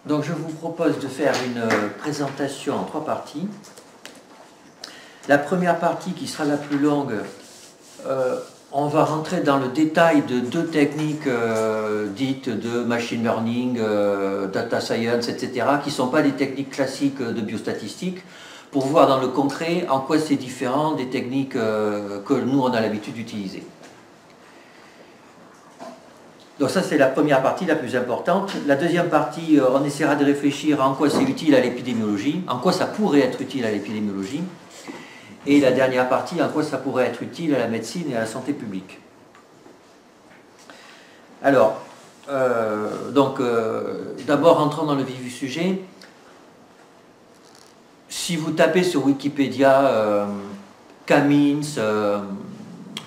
Donc je vous propose de faire une présentation en 3 parties. La première partie, qui sera la plus longue, on va rentrer dans le détail de 2 techniques dites de machine learning, data science, etc., qui ne sont pas des techniques classiques de biostatistique, pour voir dans le concret en quoi c'est différent des techniques que nous on a l'habitude d'utiliser. Donc ça c'est la première partie, la plus importante. La deuxième partie, on essaiera de réfléchir à en quoi c'est utile à l'épidémiologie, en quoi ça pourrait être utile à l'épidémiologie. Et la dernière partie, en quoi ça pourrait être utile à la médecine et à la santé publique. Alors, d'abord entrons dans le vif du sujet. Si vous tapez sur Wikipédia K-means,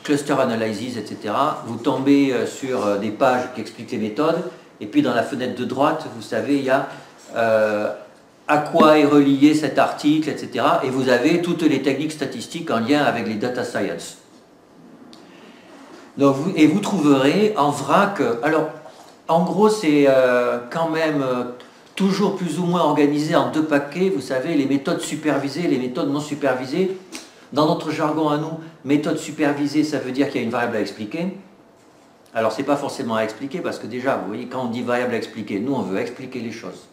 cluster analysis, etc., vous tombez sur des pages qui expliquent les méthodes, et puis dans la fenêtre de droite, vous savez, il y a à quoi est relié cet article, etc., et vous avez toutes les techniques statistiques en lien avec les data science. Donc, vous trouverez en vrac, alors en gros c'est quand même toujours plus ou moins organisé en 2 paquets, vous savez, les méthodes supervisées et les méthodes non supervisées. Dans notre jargon à nous, méthode supervisée, ça veut dire qu'il y a une variable à expliquer. Alors, ce n'est pas forcément à expliquer, parce que déjà, vous voyez, quand on dit variable à expliquer, nous, on veut expliquer les choses.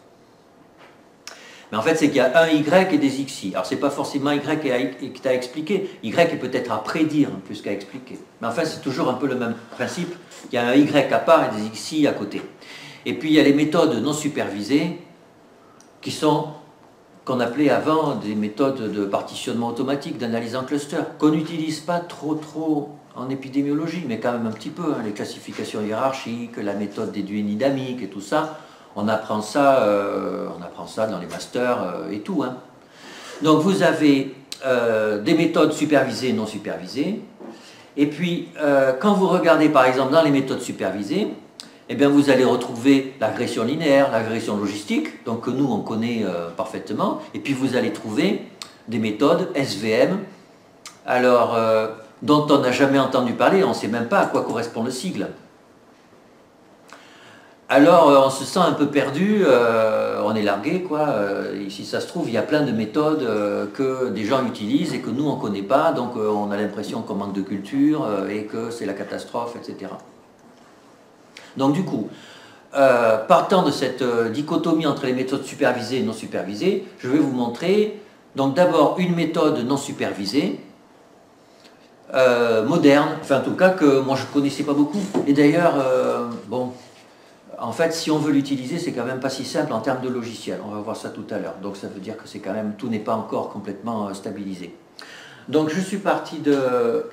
Mais en fait, c'est qu'il y a un Y et des XI. Alors, ce n'est pas forcément Y qui est à expliquer. Y est peut-être à prédire plus qu'à expliquer. Mais enfin, c'est toujours un peu le même principe. Il y a un Y à part et des XI à côté. Et puis, il y a les méthodes non supervisées, qui sont qu'on appelait avant des méthodes de partitionnement automatique, d'analyse en cluster, qu'on n'utilise pas trop en épidémiologie, mais quand même un petit peu, hein, les classifications hiérarchiques, la méthode des duodynamiques et tout ça, on apprend ça dans les masters et tout. Hein. Donc vous avez des méthodes supervisées et non supervisées, et puis quand vous regardez par exemple dans les méthodes supervisées, eh bien, vous allez retrouver la régression linéaire, la régression logistique, donc que nous on connaît parfaitement, et puis vous allez trouver des méthodes SVM, alors dont on n'a jamais entendu parler, on ne sait même pas à quoi correspond le sigle. Alors on se sent un peu perdu, on est largué, quoi. Si ça se trouve, il y a plein de méthodes que des gens utilisent et que nous on ne connaît pas, donc on a l'impression qu'on manque de culture et que c'est la catastrophe, etc. Donc du coup, partant de cette dichotomie entre les méthodes supervisées et non supervisées, je vais vous montrer donc d'abord une méthode non supervisée, moderne, enfin en tout cas que moi je ne connaissais pas beaucoup. Et d'ailleurs, bon, en fait si on veut l'utiliser, c'est quand même pas si simple en termes de logiciel, on va voir ça tout à l'heure. Donc ça veut dire que c'est quand même, tout n'est pas encore complètement stabilisé. Donc je suis parti de...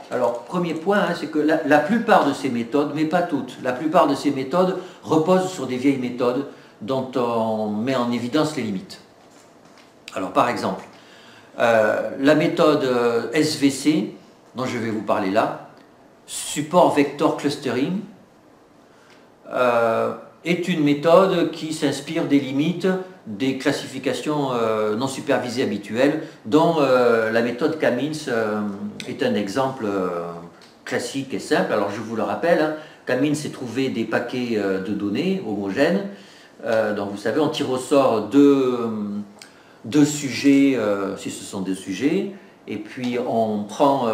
Alors, premier point, hein, c'est que la plupart de ces méthodes, mais pas toutes, la plupart de ces méthodes reposent sur des vieilles méthodes dont on met en évidence les limites. Alors, par exemple, la méthode SVC, dont je vais vous parler là, Support Vector Clustering, est une méthode qui s'inspire des limites des classifications non supervisées habituelles, dont la méthode K-means est un exemple classique et simple. Alors je vous le rappelle, hein, K-means c'est trouver des paquets de données homogènes. Donc vous savez, on tire au sort deux sujets, si ce sont 2 sujets, et puis on prend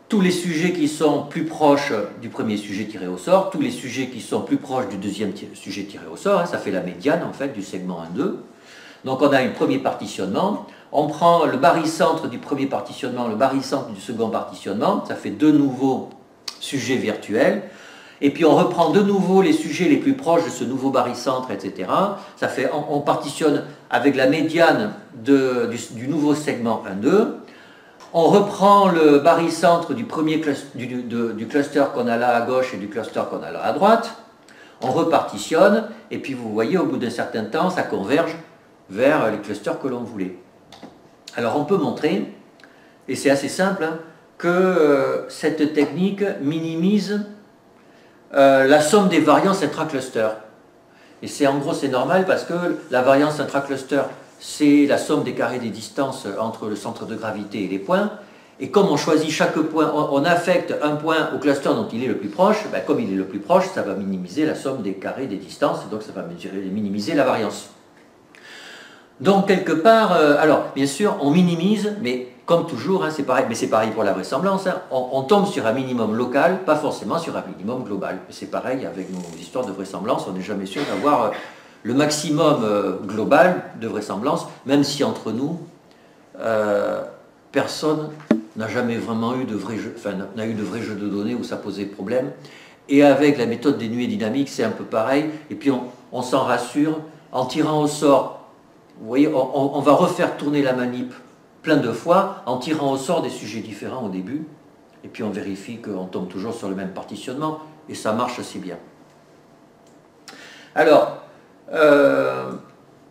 tous les sujets qui sont plus proches du premier sujet tiré au sort, tous les sujets qui sont plus proches du deuxième sujet tiré au sort, hein, ça fait la médiane en fait du segment 1-2. Donc on a un premier partitionnement, on prend le barycentre du premier partitionnement, le barycentre du second partitionnement, ça fait 2 nouveaux sujets virtuels, et puis on reprend de nouveau les sujets les plus proches de ce nouveau barycentre, etc. Ça fait, on partitionne avec la médiane du nouveau segment 1-2. On reprend le barycentre du cluster qu'on a là à gauche et du cluster qu'on a là à droite, on repartitionne, et puis vous voyez, au bout d'un certain temps, ça converge vers les clusters que l'on voulait. Alors on peut montrer, et c'est assez simple, hein, que cette technique minimise la somme des variances intracluster. Et c'est en gros c'est normal parce que la variance intracluster, c'est la somme des carrés des distances entre le centre de gravité et les points, Et comme on choisit chaque point, on affecte un point au cluster dont il est le plus proche, ben comme il est le plus proche, ça va minimiser la somme des carrés des distances, et donc ça va minimiser la variance. Donc quelque part, alors bien sûr, on minimise, mais comme toujours, hein, c'est pareil, mais c'est pareil pour la vraisemblance, hein, on tombe sur un minimum local, pas forcément sur un minimum global. C'est pareil avec nos histoires de vraisemblance, on n'est jamais sûr d'avoir le maximum global de vraisemblance, même si entre nous, personne n'a jamais vraiment eu de vrai jeu, enfin n'a eu de vrai jeu de données où ça posait problème. Et avec la méthode des nuées dynamiques, c'est un peu pareil. Et puis on s'en rassure en tirant au sort. Vous voyez, on va refaire tourner la manip plein de fois en tirant au sort des sujets différents au début. Et puis on vérifie qu'on tombe toujours sur le même partitionnement. Et ça marche assez bien. Alors,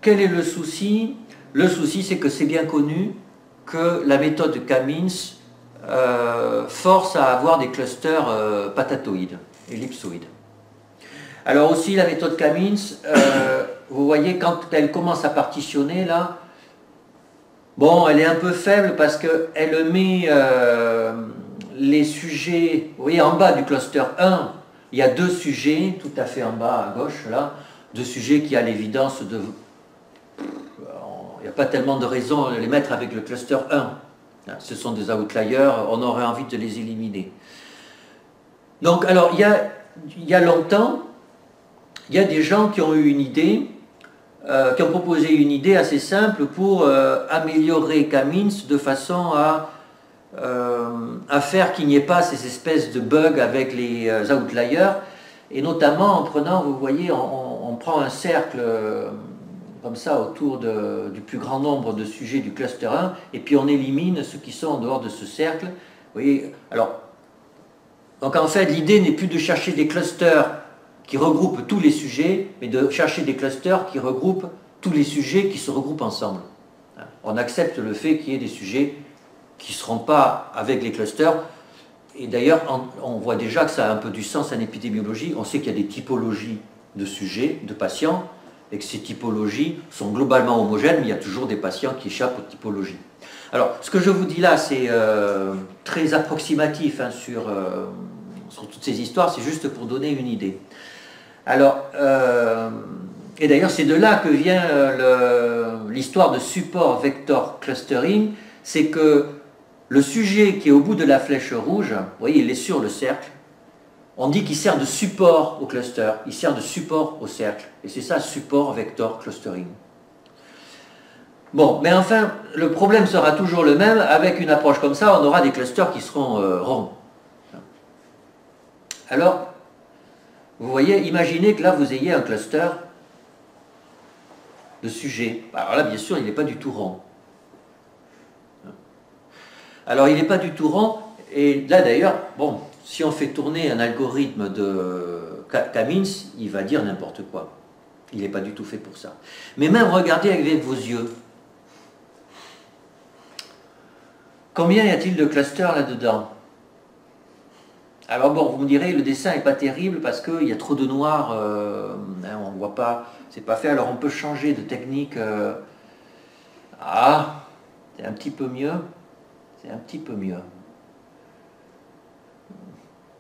quel est le souci? Le souci, c'est que c'est bien connu que la méthode Kamins force à avoir des clusters patatoïdes, ellipsoïdes. Alors aussi, la méthode Kamins, vous voyez, quand elle commence à partitionner, là, bon, elle est un peu faible parce qu'elle met les sujets, vous voyez, en bas du cluster 1, il y a deux sujets, tout à fait en bas à gauche, là, deux sujets qui, à l'évidence, il n'y a pas tellement de raison de les mettre avec le cluster 1. Ce sont des outliers, on aurait envie de les éliminer. Donc, alors, il y a longtemps, il y a des gens qui ont eu une idée, qui ont proposé une idée assez simple pour améliorer Kamins de façon à faire qu'il n'y ait pas ces espèces de bugs avec les outliers, et notamment en prenant, vous voyez, on prend un cercle comme ça autour du plus grand nombre de sujets du cluster 1, et puis on élimine ceux qui sont en dehors de ce cercle. Vous voyez, alors, donc en fait, l'idée n'est plus de chercher des clusters qui regroupent tous les sujets, mais de chercher des clusters qui regroupent tous les sujets qui se regroupent ensemble. On accepte le fait qu'il y ait des sujets qui ne seront pas avec les clusters, et d'ailleurs, on voit déjà que ça a un peu du sens en épidémiologie. On sait qu'il y a des typologies de sujets, de patients, et que ces typologies sont globalement homogènes, mais il y a toujours des patients qui échappent aux typologies. Alors, ce que je vous dis là, c'est très approximatif hein, sur toutes ces histoires, c'est juste pour donner une idée. Alors, et d'ailleurs, c'est de là que vient l'histoire de support vector clustering, c'est que le sujet qui est au bout de la flèche rouge, vous voyez, il est sur le cercle, on dit qu'il sert de support au cluster, il sert de support au cercle, et c'est ça, support vector clustering. Bon, mais enfin, le problème sera toujours le même, avec une approche comme ça, on aura des clusters qui seront ronds. Alors, vous voyez, imaginez que là, vous ayez un cluster de sujets. Alors là, bien sûr, il n'est pas du tout rond. Alors, il n'est pas du tout rond, et là, d'ailleurs, bon, si on fait tourner un algorithme de Kamins, il va dire n'importe quoi. Il n'est pas du tout fait pour ça. Mais même, regardez avec vos yeux. Combien y a-t-il de clusters là-dedans? Alors bon, vous me direz, le dessin n'est pas terrible parce qu'il y a trop de noir, hein, on ne voit pas, c'est pas fait. Alors on peut changer de technique. Ah, c'est un petit peu mieux. C'est un petit peu mieux.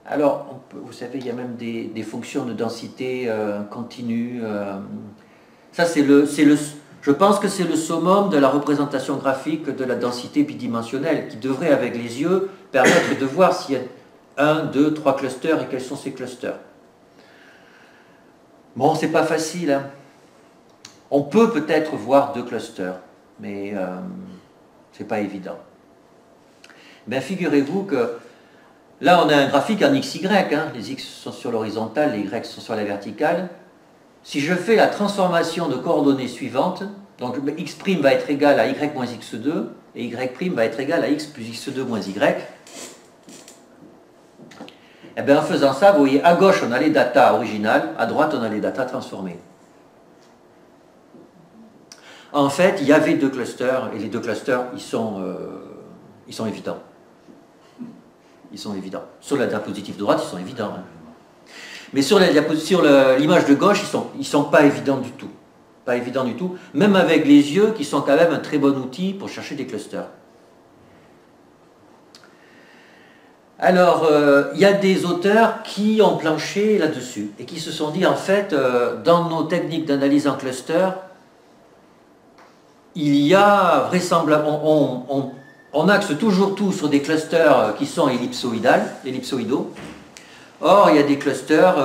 Alors, vous savez, il y a même des fonctions de densité continue. Ça, je pense que c'est le summum de la représentation graphique de la densité bidimensionnelle qui devrait, avec les yeux, permettre de voir s'il y a 1, 2, 3 clusters et quels sont ces clusters. Bon, c'est pas facile. Hein. On peut peut-être voir 2 clusters, mais c'est pas évident. Ben, figurez-vous que là, on a un graphique en XY. Hein. Les X sont sur l'horizontale, les Y sont sur la verticale. Si je fais la transformation de coordonnées suivantes, donc x' va être égal à y moins x2 et y' va être égal à x plus x2 moins y, et bien en faisant ça, vous voyez, à gauche on a les datas originales, à droite on a les datas transformées. En fait, il y avait 2 clusters, et les 2 clusters, ils sont évidents. Ils sont évidents. Sur la diapositive de droite, ils sont évidents. Hein. Mais sur l'image de gauche, ils sont pas évidents du tout. Pas évidents du tout, même avec les yeux qui sont quand même un très bon outil pour chercher des clusters. Alors, il y a des auteurs qui ont planché là-dessus et qui se sont dit, en fait, dans nos techniques d'analyse en cluster, il y a vraisemblablement, on axe toujours tout sur des clusters qui sont ellipsoïdaux. Or, il y a des clusters,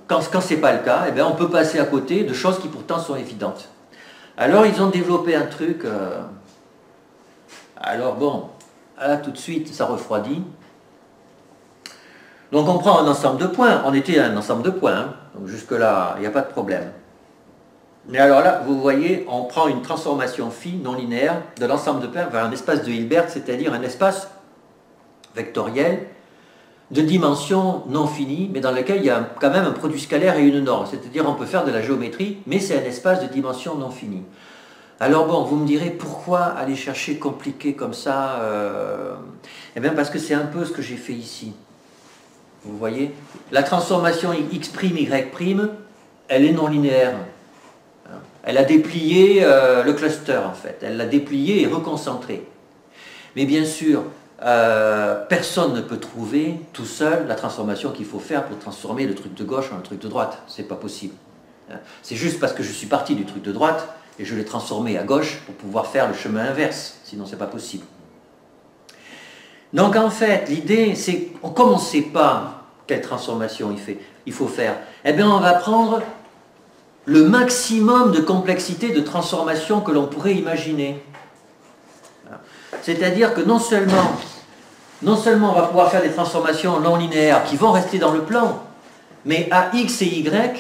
quand ce n'est pas le cas, eh bien, on peut passer à côté de choses qui pourtant sont évidentes. Alors, ils ont développé un truc. Alors, bon, là, tout de suite, ça refroidit. Donc, on prend un ensemble de points. On était à un ensemble de points. Hein. Donc, jusque-là, il n'y a pas de problème. Mais alors là, vous voyez, on prend une transformation phi non linéaire de l'ensemble de points vers un espace de Hilbert, c'est-à-dire un espace vectoriel de dimension non finie, mais dans lequel il y a quand même un produit scalaire et une norme. C'est-à-dire on peut faire de la géométrie, mais c'est un espace de dimension non finie. Alors bon, vous me direz, pourquoi aller chercher compliqué comme ça Eh bien parce que c'est un peu ce que j'ai fait ici. Vous voyez, la transformation x', y', elle est non linéaire. Elle a déplié le cluster en fait, elle l'a déplié et reconcentré. Mais bien sûr, personne ne peut trouver tout seul la transformation qu'il faut faire pour transformer le truc de gauche en un truc de droite. C'est pas possible. C'est juste parce que je suis parti du truc de droite et je l'ai transformé à gauche pour pouvoir faire le chemin inverse. Sinon, c'est pas possible. Donc en fait, l'idée, c'est, comme on ne sait pas quelle transformation il faut faire, eh bien on va prendre le maximum de complexité de transformation que l'on pourrait imaginer. C'est-à-dire que non seulement on va pouvoir faire des transformations non linéaires qui vont rester dans le plan, mais à x et y,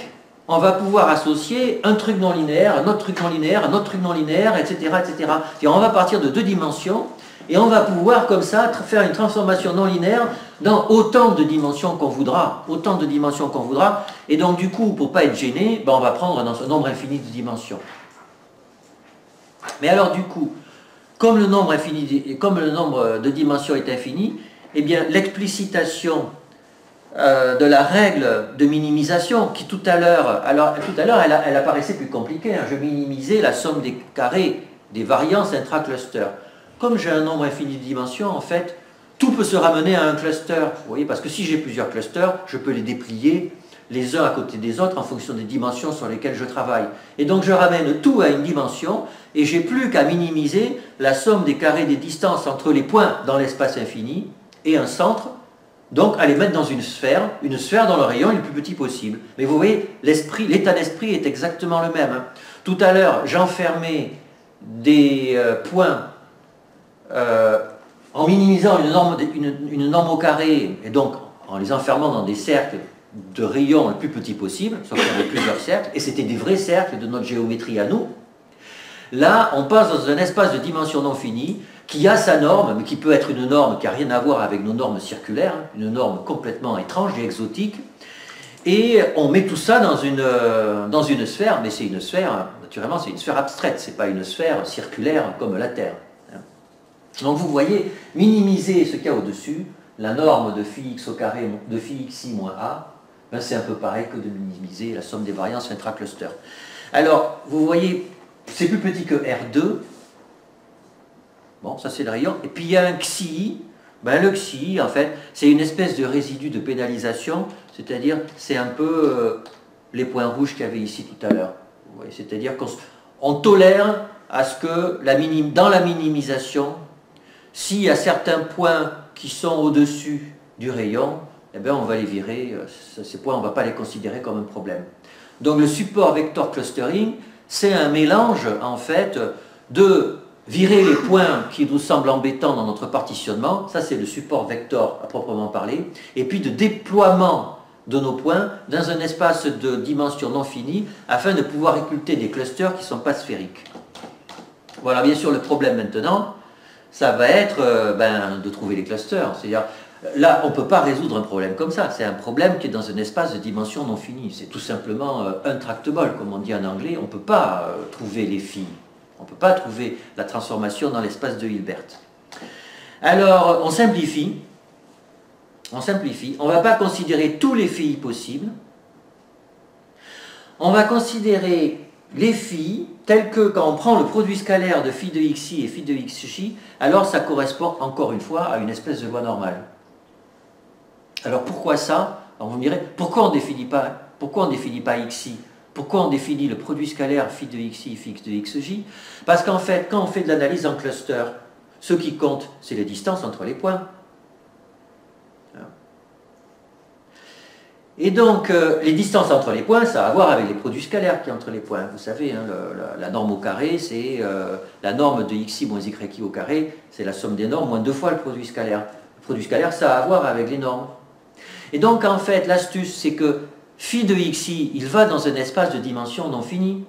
on va pouvoir associer un truc non linéaire, un autre truc non linéaire, un autre truc non linéaire, etc. etc. Et on va partir de 2 dimensions, et on va pouvoir comme ça faire une transformation non linéaire dans autant de dimensions qu'on voudra. Et donc du coup, pour ne pas être gêné, ben, on va prendre un nombre infini de dimensions. Mais alors du coup, comme le nombre de dimensions est infini, eh bien l'explicitation de la règle de minimisation, qui tout à l'heure, elle apparaissait plus compliquée. Hein. Je minimisais la somme des carrés des variances intra-cluster. Comme j'ai un nombre infini de dimensions, en fait, tout peut se ramener à un cluster. Vous voyez, parce que si j'ai plusieurs clusters, je peux les déplier les uns à côté des autres en fonction des dimensions sur lesquelles je travaille. Et donc je ramène tout à une dimension et j'ai plus qu'à minimiser la somme des carrés des distances entre les points dans l'espace infini et un centre, donc à les mettre dans une sphère dont le rayon est le plus petit possible. Mais vous voyez, l'état d'esprit est exactement le même. Hein. Tout à l'heure, j'enfermais des points en minimisant une norme au carré, et donc en les enfermant dans des cercles de rayons le plus petit possible, sauf qu'il y avait plusieurs cercles, et c'était des vrais cercles de notre géométrie à nous. Là, on passe dans un espace de dimension non finie, qui a sa norme, mais qui peut être une norme qui n'a rien à voir avec nos normes circulaires, une norme complètement étrange et exotique, et on met tout ça dans une sphère, mais c'est une sphère, naturellement c'est une sphère abstraite, c'est pas une sphère circulaire comme la Terre. Donc vous voyez, minimiser ce qu'il y a au-dessus, la norme de phi x au carré de phi xi moins a, ben c'est un peu pareil que de minimiser la somme des variances intra-cluster. Alors, vous voyez, c'est plus petit que R2, bon, ça c'est le rayon, et puis il y a un xi, ben le xi, en fait, c'est une espèce de résidu de pénalisation, c'est-à-dire, c'est un peu les points rouges qu'il y avait ici tout à l'heure. C'est-à-dire qu'on tolère à ce que, dans la minimisation, s'il y a certains points qui sont au-dessus du rayon, eh bien on va les virer, ces points on ne va pas les considérer comme un problème. Donc le support vector clustering, c'est un mélange en fait de virer les points qui nous semblent embêtants dans notre partitionnement, ça c'est le support vector à proprement parler, et puis de déploiement de nos points dans un espace de dimension non finie afin de pouvoir occulter des clusters qui ne sont pas sphériques. Voilà, bien sûr le problème maintenant, ça va être de trouver les clusters. C'est-à-dire, là, on ne peut pas résoudre un problème comme ça. C'est un problème qui est dans un espace de dimension non finie. C'est tout simplement intractable, comme on dit en anglais. On ne peut pas trouver les phi. On ne peut pas trouver la transformation dans l'espace de Hilbert. Alors, on simplifie. On ne va pas considérer tous les phi possibles. On va considérer les phi tels que quand on prend le produit scalaire de phi de xi et phi de xj, alors ça correspond encore une fois à une espèce de loi normale. Alors pourquoi ça? Alors vous me direz, pourquoi on ne définit pas xi? Pourquoi on définit le produit scalaire phi de xi, phi de xj? Parce qu'en fait, quand on fait de l'analyse en cluster, ce qui compte, c'est les distances entre les points. Et donc, les distances entre les points, ça a à voir avec les produits scalaires qui entre les points. Vous savez, hein, la norme au carré, c'est la norme de xi moins yi au carré, c'est la somme des normes moins 2 fois le produit scalaire. Le produit scalaire, ça a à voir avec les normes. Et donc, en fait, l'astuce, c'est que phi de xi, il va dans un espace de dimension non finie.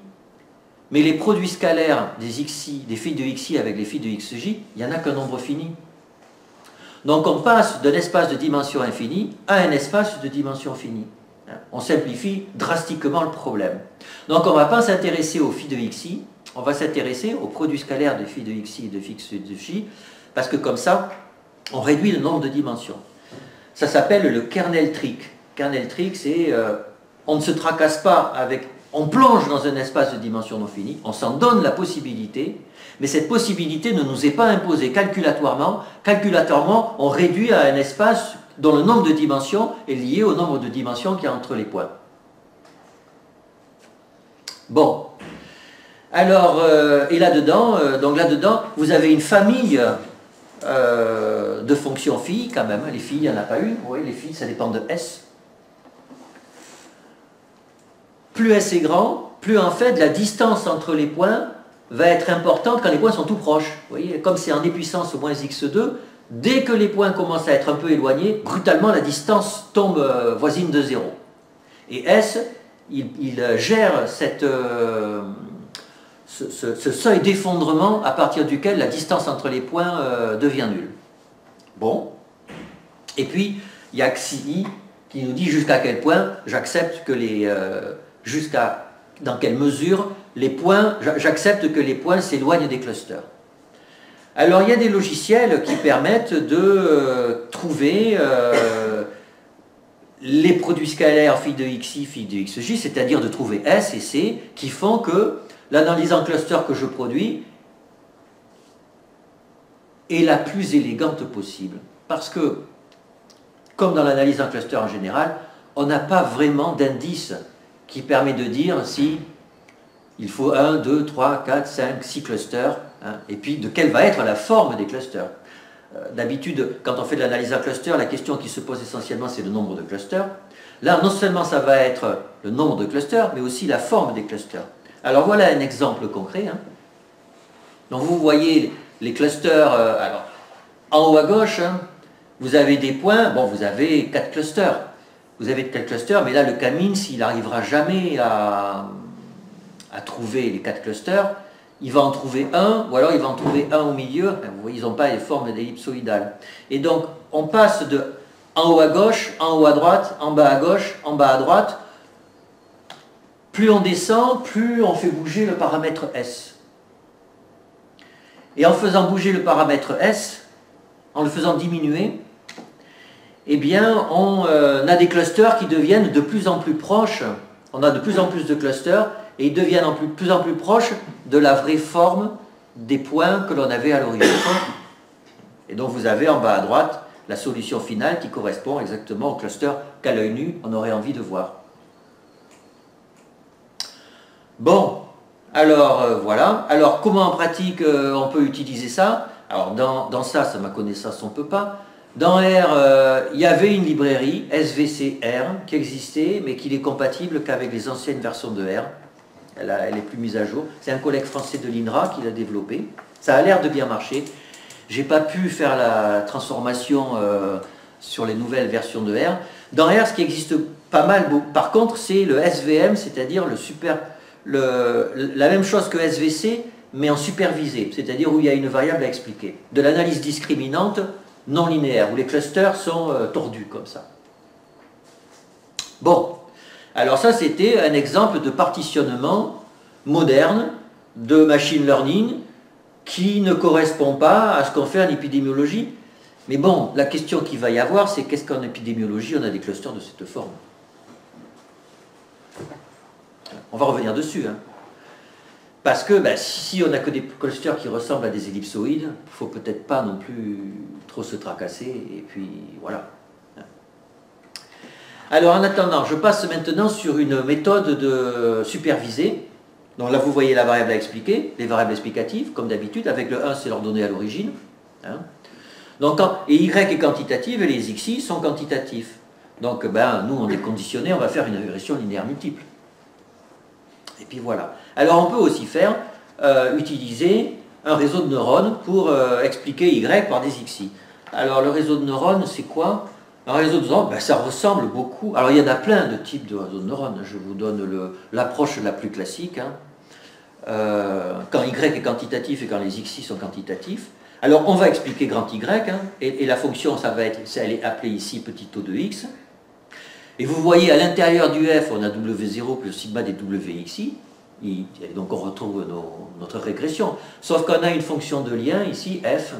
Mais les produits scalaires des phi de xi avec les phi de xj, il n'y en a qu'un nombre fini. Donc on passe d'un espace de dimension infinie à un espace de dimension finie. On simplifie drastiquement le problème. Donc on ne va pas s'intéresser aux phi de xi, on va s'intéresser aux produits scalaires de phi de xi et de phi de j, parce que comme ça, on réduit le nombre de dimensions. Ça s'appelle le kernel trick. Kernel trick, c'est on ne se tracasse pas avec... On plonge dans un espace de dimension non finie, on s'en donne la possibilité, mais cette possibilité ne nous est pas imposée calculatoirement. Calculatoirement, on réduit à un espace dont le nombre de dimensions est lié au nombre de dimensions qu'il y a entre les points. Bon. Alors, et là-dedans, vous avez une famille de fonctions phi, quand même. Les phi, il n'y en a pas une. Vous voyez, les phi, ça dépend de S. Plus S est grand, plus en fait la distance entre les points va être importante quand les points sont tout proches. Vous voyez, comme c'est en e puissance au moins x2, dès que les points commencent à être un peu éloignés, brutalement la distance tombe voisine de 0. Et S, il gère ce seuil d'effondrement à partir duquel la distance entre les points devient nulle. Bon. Et puis, il y a xi i qui nous dit jusqu'à quel point j'accepte que les... dans quelle mesure les points, j'accepte que les points s'éloignent des clusters. Alors il y a des logiciels qui permettent de trouver les produits scalaires phi de xi, phi de xj, c'est-à-dire de trouver S et C, qui font que l'analyse en cluster que je produis est la plus élégante possible. Parce que, comme dans l'analyse en cluster en général, on n'a pas vraiment d'indice qui permet de dire si il faut 1, 2, 3, 4, 5, 6 clusters, hein, et puis de quelle va être la forme des clusters. D'habitude, quand on fait de l'analyse en cluster, la question qui se pose essentiellement, c'est le nombre de clusters. Là, non seulement ça va être le nombre de clusters, mais aussi la forme des clusters. Alors voilà un exemple concret. Hein. Donc vous voyez les clusters, alors en haut à gauche, hein, vous avez des points, bon vous avez 4 clusters. Vous avez 4 clusters, mais là le Kamins, il n'arrivera jamais à trouver les 4 clusters. Il va en trouver un, ou alors il va en trouver un au milieu. Vous voyez, ils n'ont pas les formes d'ellipsoïdales. Et donc, on passe de en haut à gauche, en haut à droite, en bas à gauche, en bas à droite. Plus on descend, plus on fait bouger le paramètre S. Et en faisant bouger le paramètre S, en le faisant diminuer, eh bien, on a des clusters qui deviennent de plus en plus proches. On a de plus en plus de clusters et ils deviennent de plus en plus proches de la vraie forme des points que l'on avait à l'origine. Et donc vous avez en bas à droite la solution finale qui correspond exactement au cluster qu'à l'œil nu on aurait envie de voir. Bon, alors voilà. Alors comment en pratique on peut utiliser ça? Alors dans ça, à ma connaissance, on ne peut pas. Dans R, il y avait une librairie, SVC-R, qui existait, mais qui n'est compatible qu'avec les anciennes versions de R. Elle est plus mise à jour. C'est un collègue français de l'INRA qui l'a développé. Ça a l'air de bien marcher. Je n'ai pas pu faire la transformation sur les nouvelles versions de R. Dans R, ce qui existe pas mal, par contre, c'est le SVM, c'est-à-dire la même chose que SVC, mais en supervisé, c'est-à-dire où il y a une variable à expliquer. De l'analyse discriminante non linéaire, où les clusters sont tordus comme ça. Bon, alors ça c'était un exemple de partitionnement moderne de machine learning qui ne correspond pas à ce qu'on fait en épidémiologie. Mais bon, la question qu'il va y avoir, c'est qu'est-ce qu'en épidémiologie on a des clusters de cette forme? On va revenir dessus. Hein. Parce que si on n'a que des clusters qui ressemblent à des ellipsoïdes, il ne faut peut-être pas non plus trop se tracasser, et puis voilà. Alors en attendant, je passe maintenant sur une méthode de supervisée. Donc là, vous voyez la variable à expliquer, les variables explicatives, comme d'habitude, avec le 1, c'est leur donnée à l'origine. Hein. Donc, et y est quantitative et les xi sont quantitatifs. Donc, nous, on est conditionné, on va faire une régression linéaire multiple. Et puis voilà. Alors, on peut aussi faire, utiliser un réseau de neurones pour expliquer y par des xi. Alors, le réseau de neurones, c'est quoi? Un réseau de neurones, ça ressemble beaucoup. Alors, il y en a plein de types de réseaux de neurones. Je vous donne l'approche la plus classique. Hein. Quand y est quantitatif et quand les xi sont quantitatifs. Alors, on va expliquer grand Y, hein, et la fonction, elle est appelée ici petit o de x. Et vous voyez, à l'intérieur du f, on a W0 plus sigma des WXI, et donc on retrouve notre régression. Sauf qu'on a une fonction de lien ici, f,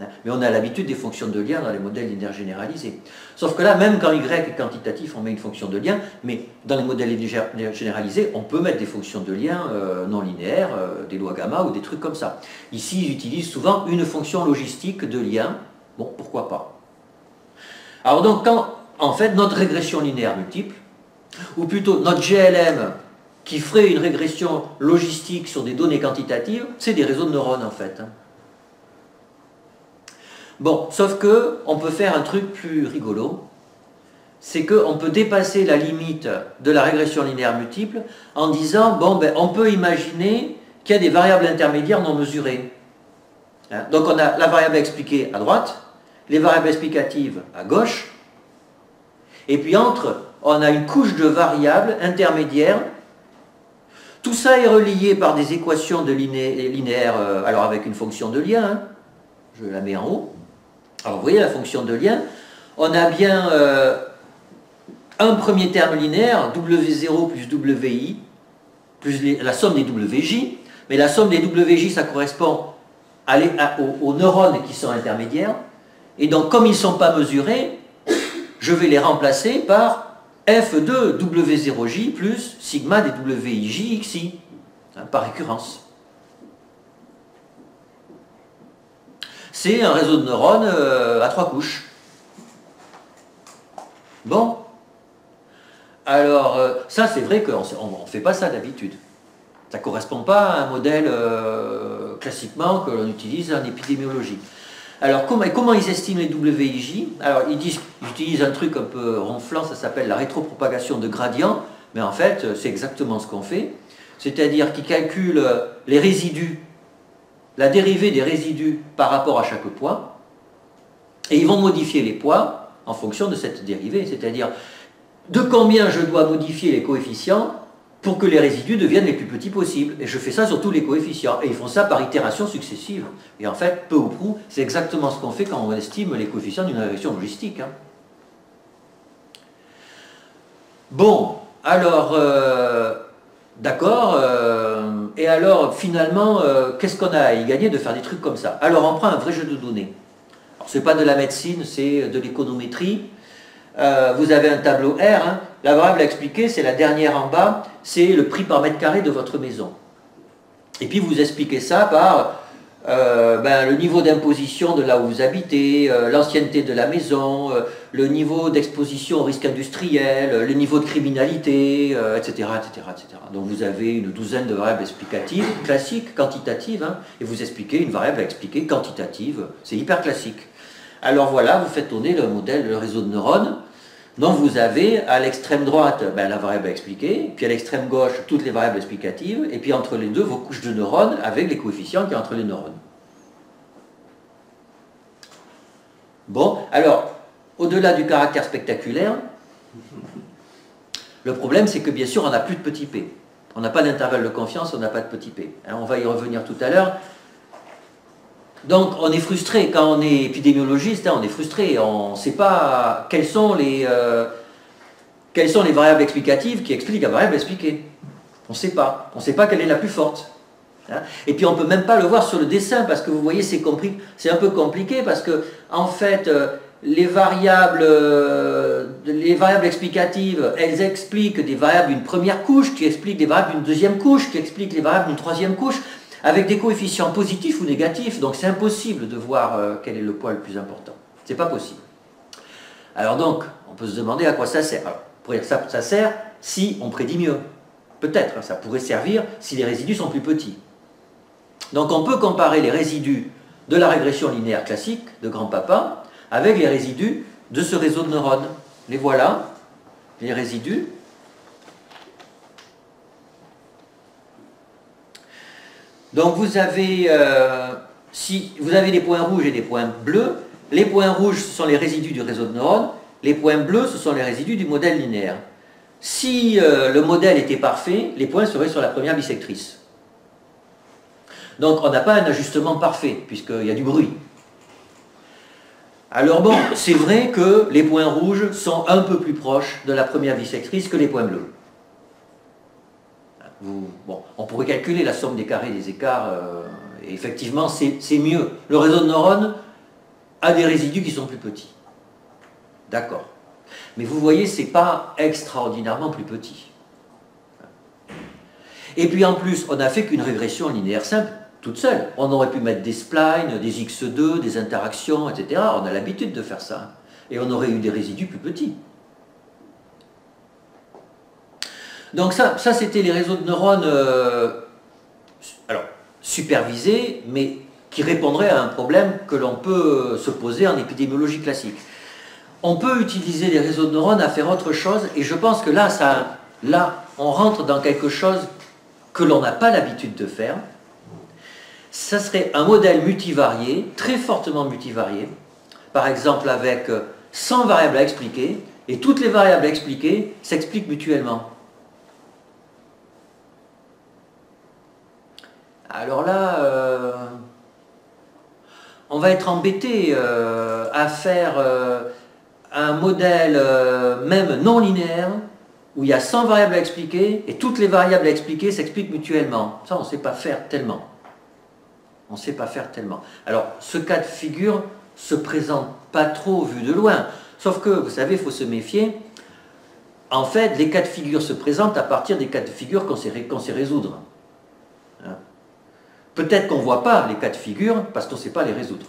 mais on a l'habitude des fonctions de lien dans les modèles linéaires généralisés. Sauf que là, même quand y est quantitatif, on met une fonction de lien, mais dans les modèles linéaires généralisés, on peut mettre des fonctions de lien non linéaires, des lois gamma ou des trucs comme ça. Ici, j'utilise souvent une fonction logistique de lien. Bon, pourquoi pas. Alors donc, en fait, notre régression linéaire multiple, ou plutôt notre GLM qui ferait une régression logistique sur des données quantitatives, c'est des réseaux de neurones en fait. Bon, sauf que on peut faire un truc plus rigolo, c'est qu'on peut dépasser la limite de la régression linéaire multiple en disant, on peut imaginer qu'il y a des variables intermédiaires non mesurées. Hein, donc on a la variable expliquée à droite, les variables explicatives à gauche, et puis entre, on a une couche de variables intermédiaires. Tout ça est relié par des équations de linéaires, alors avec une fonction de lien, hein, je la mets en haut. Alors vous voyez la fonction de lien, on a bien un premier terme linéaire, W0 plus WI, plus la somme des WJ, mais la somme des WJ, ça correspond aux neurones qui sont intermédiaires, et donc comme ils ne sont pas mesurés, je vais les remplacer par F de W0J plus sigma des WIJ xi, hein, par récurrence. C'est un réseau de neurones à 3 couches. Bon. Alors, ça c'est vrai qu'on ne fait pas ça d'habitude. Ça ne correspond pas à un modèle classiquement que l'on utilise en épidémiologie. Alors, comment ils estiment les WIJ? Alors, ils utilisent un truc un peu ronflant, ça s'appelle la rétropropagation de gradient, mais en fait, c'est exactement ce qu'on fait. C'est-à-dire qu'ils calculent les résidus, la dérivée des résidus par rapport à chaque poids, et ils vont modifier les poids en fonction de cette dérivée, c'est-à-dire de combien je dois modifier les coefficients pour que les résidus deviennent les plus petits possibles. Et je fais ça sur tous les coefficients. Et ils font ça par itération successive. Et en fait, peu ou prou, c'est exactement ce qu'on fait quand on estime les coefficients d'une régression logistique. Hein. Bon, alors, d'accord. Et alors, finalement, qu'est-ce qu'on a à y gagner de faire des trucs comme ça? Alors, on prend un vrai jeu de données. Alors, ce n'est pas de la médecine, c'est de l'économétrie. Vous avez un tableau R, hein. La variable à expliquer, c'est la dernière en bas, c'est le prix par mètre carré de votre maison. Et puis vous expliquez ça par le niveau d'imposition de là où vous habitez, l'ancienneté de la maison, le niveau d'exposition au risque industriel, le niveau de criminalité, etc., etc., etc. Donc vous avez une douzaine de variables explicatives, classiques, quantitatives, hein, et vous expliquez une variable à expliquer quantitative, c'est hyper classique. Alors voilà, vous faites tourner le modèle, le réseau de neurones. Donc vous avez à l'extrême droite la variable à expliquer, puis à l'extrême gauche toutes les variables explicatives, et puis entre les deux vos couches de neurones avec les coefficients qu'il y a entre les neurones. Bon, alors, au-delà du caractère spectaculaire, le problème c'est que bien sûr on n'a plus de petit p. On n'a pas d'intervalle de confiance, on n'a pas de petit p. Hein, on va y revenir tout à l'heure. Donc on est frustré, quand on est épidémiologiste, hein, on est frustré, on ne sait pas quelles sont les variables explicatives qui expliquent la variable expliquée. On ne sait pas quelle est la plus forte. Hein. Et puis on ne peut même pas le voir sur le dessin, parce que vous voyez c'est un peu compliqué, parce que en fait les variables explicatives, elles expliquent des variables d'une première couche, qui expliquent des variables d'une deuxième couche, qui expliquent les variables d'une troisième couche, avec des coefficients positifs ou négatifs, donc c'est impossible de voir quel est le poids le plus important. C'est pas possible. Alors donc, on peut se demander à quoi ça sert. Alors, pour dire ça, ça sert si on prédit mieux. Peut-être, hein, ça pourrait servir si les résidus sont plus petits. Donc on peut comparer les résidus de la régression linéaire classique de grand-papa avec les résidus de ce réseau de neurones. Les voilà, les résidus. Donc vous avez, si vous avez des points rouges et des points bleus, les points rouges ce sont les résidus du réseau de neurones, les points bleus ce sont les résidus du modèle linéaire. Si le modèle était parfait, les points seraient sur la première bisectrice. Donc on n'a pas un ajustement parfait, puisqu'il y a du bruit. Alors bon, c'est vrai que les points rouges sont un peu plus proches de la première bisectrice que les points bleus. Bon, on pourrait calculer la somme des carrés des écarts, et effectivement c'est mieux. Le réseau de neurones a des résidus qui sont plus petits. D'accord. Mais vous voyez, c'est pas extraordinairement plus petit. Et puis en plus, on n'a fait qu'une régression linéaire simple, toute seule. On aurait pu mettre des splines, des x2, des interactions, etc. On a l'habitude de faire ça. Et on aurait eu des résidus plus petits. Donc ça c'était les réseaux de neurones alors, supervisés, mais qui répondraient à un problème que l'on peut se poser en épidémiologie classique. On peut utiliser les réseaux de neurones à faire autre chose, et je pense que là, on rentre dans quelque chose que l'on n'a pas l'habitude de faire. Ça serait un modèle multivarié, très fortement multivarié, par exemple avec 100 variables à expliquer, et toutes les variables à expliquer s'expliquent mutuellement. Alors là, on va être embêté à faire un modèle même non linéaire, où il y a 100 variables à expliquer, et toutes les variables à expliquer s'expliquent mutuellement. Ça, on ne sait pas faire tellement. On ne sait pas faire tellement. Alors, ce cas de figure se présente pas trop vu de loin. Sauf que, vous savez, il faut se méfier. En fait, les cas de figure se présentent à partir des cas de figure qu'on sait résoudre. Hein? Peut-être qu'on ne voit pas les cas de figure parce qu'on ne sait pas les résoudre.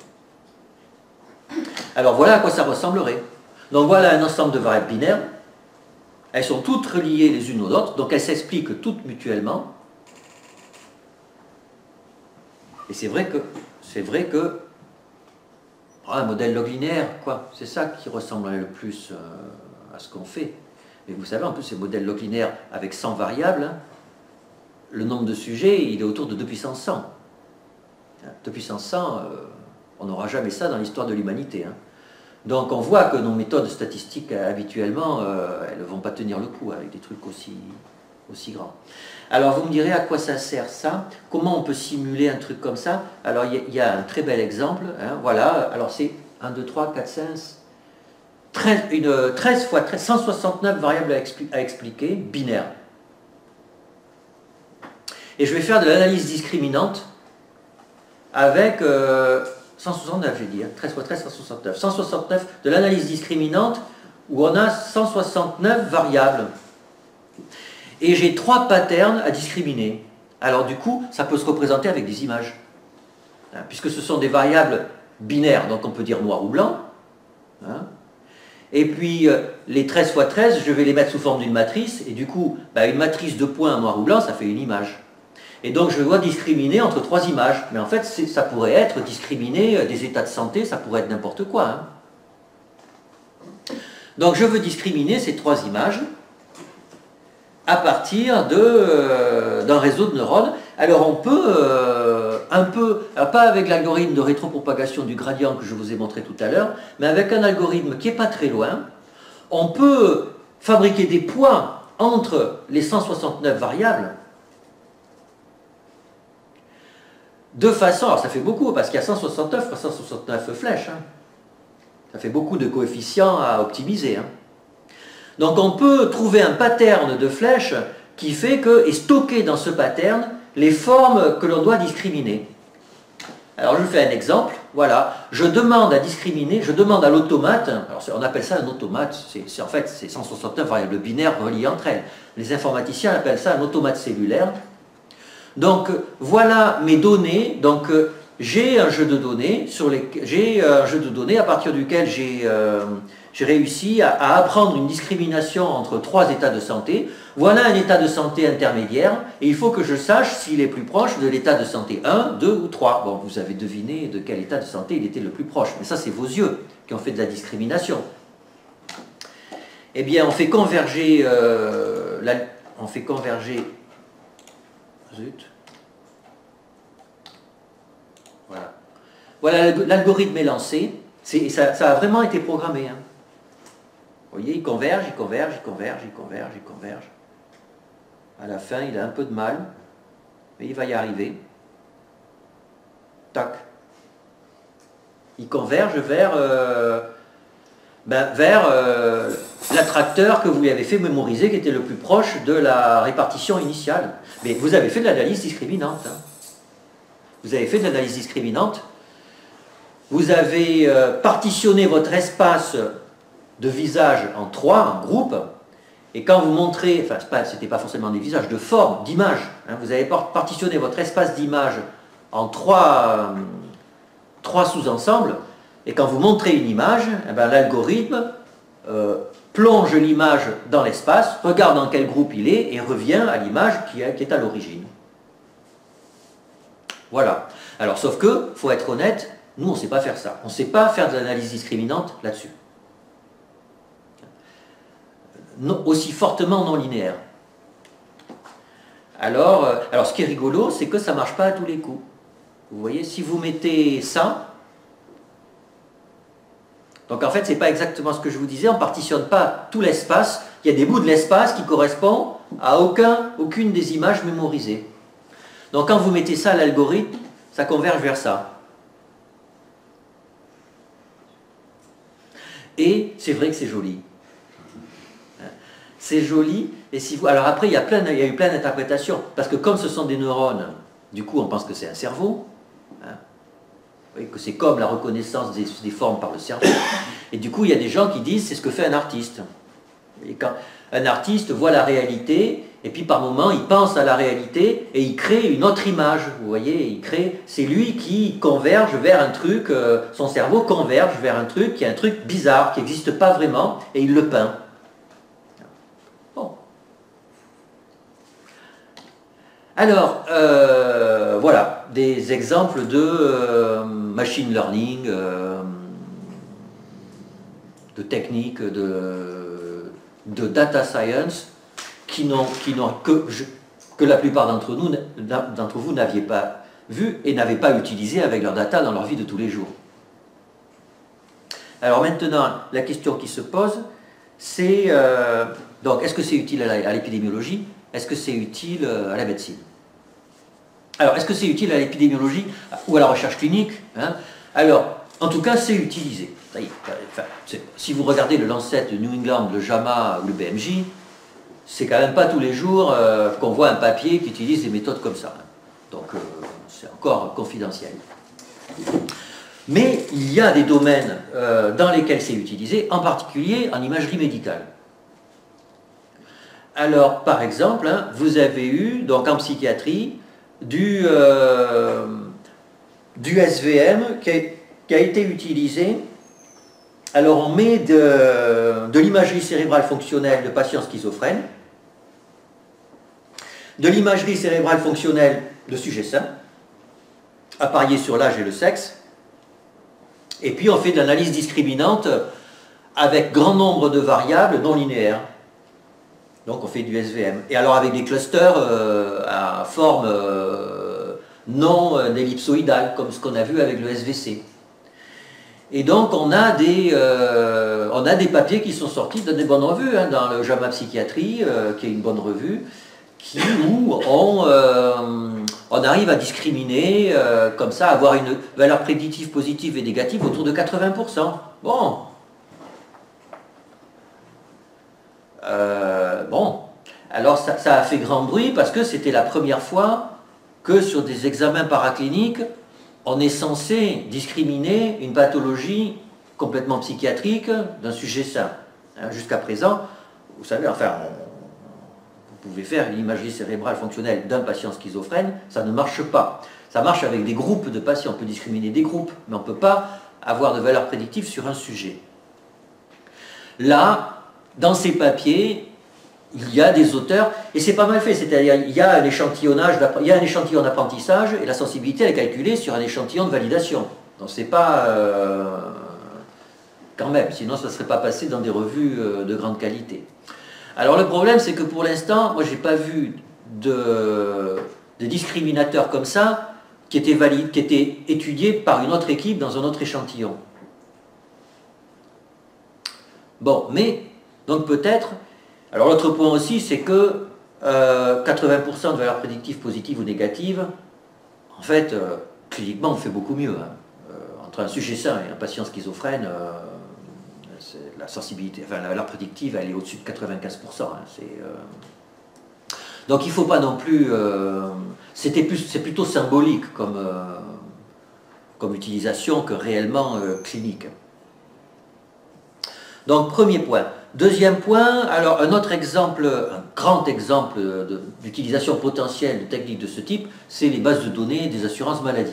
Alors, voilà à quoi ça ressemblerait. Donc, voilà un ensemble de variables binaires. Elles sont toutes reliées les unes aux autres, donc elles s'expliquent toutes mutuellement. Et c'est vrai que un modèle log linéaire, quoi, c'est ça qui ressemblerait le plus à ce qu'on fait. Mais vous savez, en plus, ces modèles log linéaires avec 100 variables, hein, le nombre de sujets, il est autour de 2 puissance 100. 2 puissance 100, on n'aura jamais ça dans l'histoire de l'humanité. Hein. Donc on voit que nos méthodes statistiques, habituellement, elles ne vont pas tenir le coup avec des trucs aussi grands. Alors vous me direz à quoi ça sert ça? Comment on peut simuler un truc comme ça? Alors il y a un très bel exemple, hein, voilà, alors c'est 1, 2, 3, 4, 5, 13 fois 13, 169 variables à expliquer, binaires. Et je vais faire de l'analyse discriminante avec 169, j'ai dit, hein, 13 fois 13, 169. 169 de l'analyse discriminante où on a 169 variables. Et j'ai 3 patterns à discriminer. Alors du coup, ça peut se représenter avec des images. Hein, puisque ce sont des variables binaires, donc on peut dire noir ou blanc. Hein. Et puis les 13 fois 13, je vais les mettre sous forme d'une matrice. Et du coup, une matrice de points noir ou blanc, ça fait une image. Et donc je dois discriminer entre 3 images. Mais en fait, ça pourrait être discriminer des états de santé, ça pourrait être n'importe quoi. Hein. Donc je veux discriminer ces 3 images à partir d'un réseau de neurones. Alors on peut, alors pas avec l'algorithme de rétropropagation du gradient que je vous ai montré tout à l'heure, mais avec un algorithme qui n'est pas très loin, on peut fabriquer des points entre les 169 variables de façon, alors ça fait beaucoup, parce qu'il y a 169 fois 169 flèches, hein. Ça fait beaucoup de coefficients à optimiser. Hein. Donc on peut trouver un pattern de flèches qui fait que, et stocker dans ce pattern les formes que l'on doit discriminer. Alors je vous fais un exemple, voilà, je demande à discriminer, je demande à l'automate, alors on appelle ça un automate, en fait c'est 169 variables binaires reliées entre elles. Les informaticiens appellent ça un automate cellulaire. Donc voilà mes données, donc j'ai un jeu de données, à partir duquel j'ai réussi à apprendre une discrimination entre 3 états de santé. Voilà un état de santé intermédiaire, et il faut que je sache s'il est plus proche de l'état de santé 1, 2 ou 3. Bon, vous avez deviné de quel état de santé il était le plus proche, mais ça c'est vos yeux qui ont fait de la discrimination. Eh bien, on fait converger... Zut. Voilà. Voilà, l'algorithme est lancé. Ça a vraiment été programmé. Hein. Vous voyez, il converge, il converge, il converge, il converge, il converge. À la fin, il a un peu de mal, mais il va y arriver. Tac. Il converge vers l'attracteur que vous lui avez fait mémoriser, qui était le plus proche de la répartition initiale. Mais vous avez fait de l'analyse discriminante. Hein. Vous avez fait de l'analyse discriminante. Vous avez partitionné votre espace de visage en 3 groupes, et quand vous montrez, enfin c'était pas forcément des visages, de formes, d'images, hein, vous avez partitionné votre espace d'image en 3 sous-ensembles, et quand vous montrez une image, eh ben, l'algorithme plonge l'image dans l'espace, regarde dans quel groupe il est, et revient à l'image qui est à l'origine. Voilà. Alors sauf que, faut être honnête, nous on ne sait pas faire ça. On ne sait pas faire de l'analyse discriminante là-dessus. Aussi fortement non linéaire. Alors ce qui est rigolo, c'est que ça ne marche pas à tous les coups. Vous voyez, si vous mettez ça, donc en fait, ce n'est pas exactement ce que je vous disais, on ne partitionne pas tout l'espace, il y a des bouts de l'espace qui correspondent à aucune des images mémorisées. Donc quand vous mettez ça à l'algorithme, ça converge vers ça. Et c'est vrai que c'est joli. C'est joli, et si vous... Alors après, il y a eu plein d'interprétations, parce que comme ce sont des neurones, du coup on pense que c'est un cerveau, hein, vous voyez, que c'est comme la reconnaissance des formes par le cerveau, et du coup il y a des gens qui disent c'est ce que fait un artiste. Et quand un artiste voit la réalité, et puis par moment il pense à la réalité, et il crée une autre image, vous voyez, c'est lui qui converge vers un truc, son cerveau converge vers un truc qui est un truc bizarre, qui n'existe pas vraiment, et il le peint. Alors, voilà, des exemples de machine learning, de techniques de data science que la plupart d'entre vous n'aviez pas vu et n'avaient pas utilisé avec leur data dans leur vie de tous les jours. Alors maintenant, la question qui se pose, c'est donc est-ce que c'est utile à l'épidémiologie? Est-ce que c'est utile à la médecine? Alors, est-ce que c'est utile à l'épidémiologie ou à la recherche clinique, hein? Alors, en tout cas, c'est utilisé. Ça y est, enfin, si vous regardez le Lancet, le New England, le JAMA ou le BMJ, c'est quand même pas tous les jours qu'on voit un papier qui utilise des méthodes comme ça. Donc, c'est encore confidentiel. Mais il y a des domaines dans lesquels c'est utilisé, en particulier en imagerie médicale. Alors, par exemple, hein, vous avez eu, donc en psychiatrie, du SVM qui a été utilisé. Alors, on met de l'imagerie cérébrale fonctionnelle de patients schizophrènes, de l'imagerie cérébrale fonctionnelle de sujets sains, appariés sur l'âge et le sexe, et puis on fait de l'analyse discriminante avec grand nombre de variables non linéaires. Donc on fait du SVM. Et alors avec des clusters à forme non ellipsoïdale, comme ce qu'on a vu avec le SVC. Et donc on a des papiers qui sont sortis dans des bonnes revues, hein, dans le JAMA Psychiatrie, qui est une bonne revue, où on arrive à discriminer, comme ça, avoir une valeur prédictive positive et négative autour de 80%. Bon. Bon, alors ça a fait grand bruit parce que c'était la première fois que sur des examens paracliniques, on est censé discriminer une pathologie complètement psychiatrique d'un sujet sain. Hein, jusqu'à présent, vous savez, enfin, vous pouvez faire une imagerie cérébrale fonctionnelle d'un patient schizophrène, ça ne marche pas. Ça marche avec des groupes de patients, on peut discriminer des groupes, mais on ne peut pas avoir de valeur prédictive sur un sujet. Là, dans ces papiers, il y a des auteurs, et c'est pas mal fait, c'est-à-dire il y a un échantillonnage, il y a un échantillon d'apprentissage, et la sensibilité est calculée sur un échantillon de validation. Donc c'est pas... quand même, sinon ça ne serait pas passé dans des revues de grande qualité. Alors le problème, c'est que pour l'instant, moi j'ai pas vu de discriminateur comme ça, qui était valide, qui était étudié par une autre équipe dans un autre échantillon. Bon, mais, donc peut-être, alors l'autre point aussi, c'est que 80% de valeurs prédictives positives ou négatives, en fait, cliniquement, on fait beaucoup mieux. Hein. Entre un sujet sain et un patient schizophrène, la sensibilité, enfin la valeur prédictive, elle est au-dessus de 95%. Hein. Donc il ne faut pas non plus... c'est plutôt symbolique comme utilisation que réellement clinique. Donc premier point. Deuxième point, alors un autre exemple, un grand exemple d'utilisation potentielle de techniques de ce type, c'est les bases de données des assurances maladie.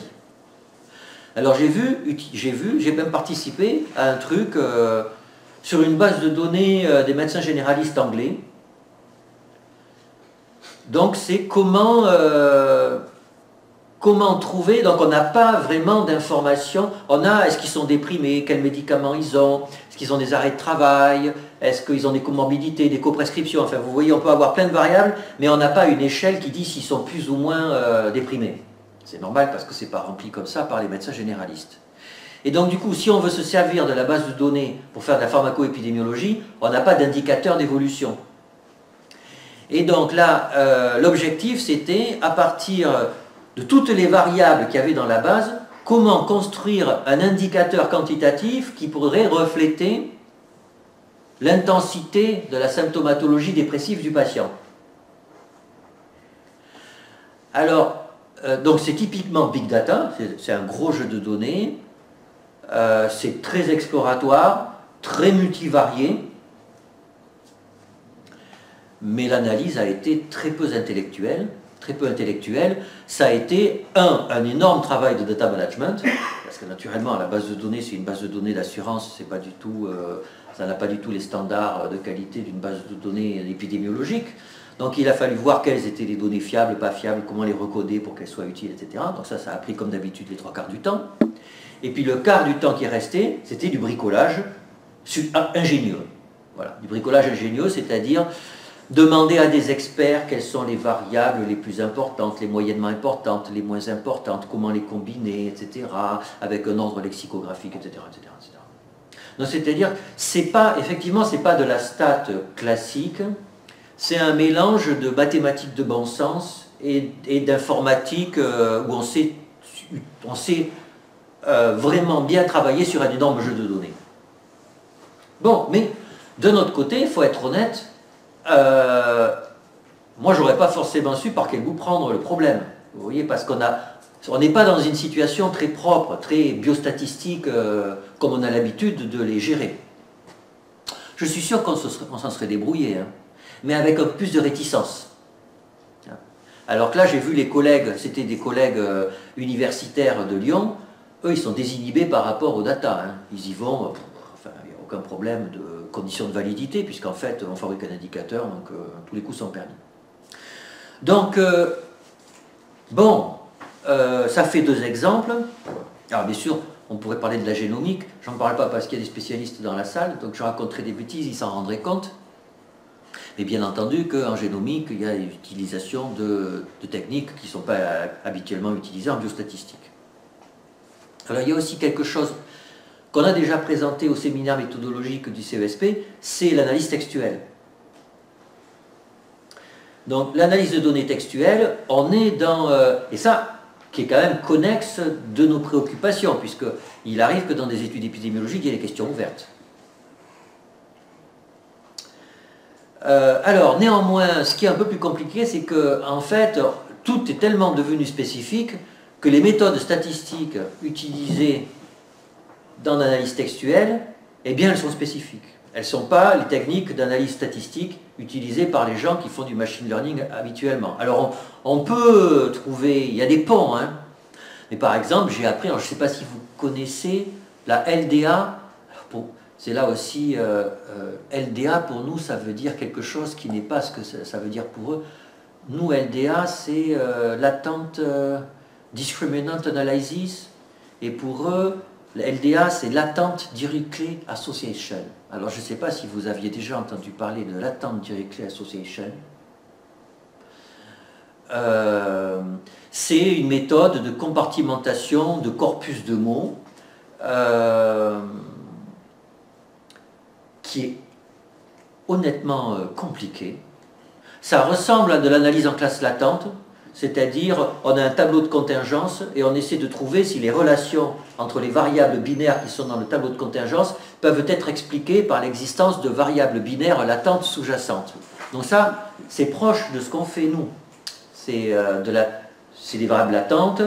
Alors j'ai même participé à un truc sur une base de données des médecins généralistes anglais. Donc c'est comment trouver, donc on n'a pas vraiment d'informations, est-ce qu'ils sont déprimés, quels médicaments ils ont, est-ce qu'ils ont des arrêts de travail, est-ce qu'ils ont des comorbidités, des coprescriptions, enfin vous voyez on peut avoir plein de variables, mais on n'a pas une échelle qui dit s'ils sont plus ou moins déprimés. C'est normal parce que c'est pas rempli comme ça par les médecins généralistes. Et donc du coup, si on veut se servir de la base de données pour faire de la pharmacoépidémiologie, on n'a pas d'indicateur d'évolution. Et donc là, l'objectif c'était, à partir de toutes les variables qu'il y avait dans la base, comment construire un indicateur quantitatif qui pourrait refléter l'intensité de la symptomatologie dépressive du patient. Alors, donc c'est typiquement Big Data, c'est un gros jeu de données, c'est très exploratoire, très multivarié, mais l'analyse a été très peu intellectuelle. Ça a été un énorme travail de data management, parce que naturellement la base de données c'est une base de données d'assurance, c'est pas du tout, ça n'a pas du tout les standards de qualité d'une base de données épidémiologique. Donc il a fallu voir quelles étaient les données fiables, pas fiables, comment les recoder pour qu'elles soient utiles, etc. Donc ça a pris comme d'habitude les 3/4 du temps. Et puis le quart du temps qui restait, c'était du bricolage ingénieux. Voilà, du bricolage ingénieux, c'est-à-dire demander à des experts quelles sont les variables les plus importantes, les moyennement importantes, les moins importantes, comment les combiner, etc., avec un ordre lexicographique, etc. etc., etc. Donc c'est-à-dire, effectivement, c'est pas de la stat classique, c'est un mélange de mathématiques de bon sens et d'informatique où on sait vraiment bien travailler sur un énorme jeu de données. Bon, mais de notre côté, il faut être honnête, moi j'aurais pas forcément su par quel bout prendre le problème, vous voyez, parce on n'est pas dans une situation très propre, très biostatistique comme on a l'habitude de les gérer. Je suis sûr qu'on s'en serait débrouillé, hein, mais avec un peu plus de réticence. Alors que là j'ai vu les collègues, c'était des collègues universitaires de Lyon, eux ils sont désinhibés par rapport aux data, hein. Ils y vont, enfin il n'y a aucun problème de conditions de validité, puisqu'en fait on fabrique un indicateur, donc tous les coups sont permis. Donc, bon, ça fait deux exemples. Alors bien sûr, on pourrait parler de la génomique, j'en parle pas parce qu'il y a des spécialistes dans la salle, donc je raconterai des bêtises, ils s'en rendraient compte. Mais bien entendu qu'en génomique, il y a l'utilisation de techniques qui ne sont pas habituellement utilisées en biostatistique. Alors il y a aussi quelque chose qu'on a déjà présenté au séminaire méthodologique du CESP, c'est l'analyse textuelle. Donc l'analyse de données textuelles, on est dans... et ça, qui est quand même connexe de nos préoccupations, puisqu'il arrive que dans des études épidémiologiques, il y ait des questions ouvertes. Alors, néanmoins, ce qui est un peu plus compliqué, c'est que, en fait, tout est tellement devenu spécifique que les méthodes statistiques utilisées dans l'analyse textuelle, eh bien, elles sont spécifiques. Elles ne sont pas les techniques d'analyse statistique utilisées par les gens qui font du machine learning habituellement. Alors, on peut trouver, il y a des ponts, hein, mais par exemple, j'ai appris, alors je ne sais pas si vous connaissez la LDA, c'est là aussi, LDA pour nous, ça veut dire quelque chose qui n'est pas ce que ça veut dire pour eux. Nous, LDA, c'est Latent Discriminant Analysis, et pour eux, LDA, c'est Latent Directly Association. Alors, je ne sais pas si vous aviez déjà entendu parler de Latent Directly Association. C'est une méthode de compartimentation de corpus de mots qui est honnêtement compliquée. Ça ressemble à de l'analyse en classe latente, c'est-à-dire on a un tableau de contingence et on essaie de trouver si les relations entre les variables binaires qui sont dans le tableau de contingence peuvent être expliquées par l'existence de variables binaires latentes sous-jacentes. Donc ça, c'est proche de ce qu'on fait nous. C'est des variables latentes,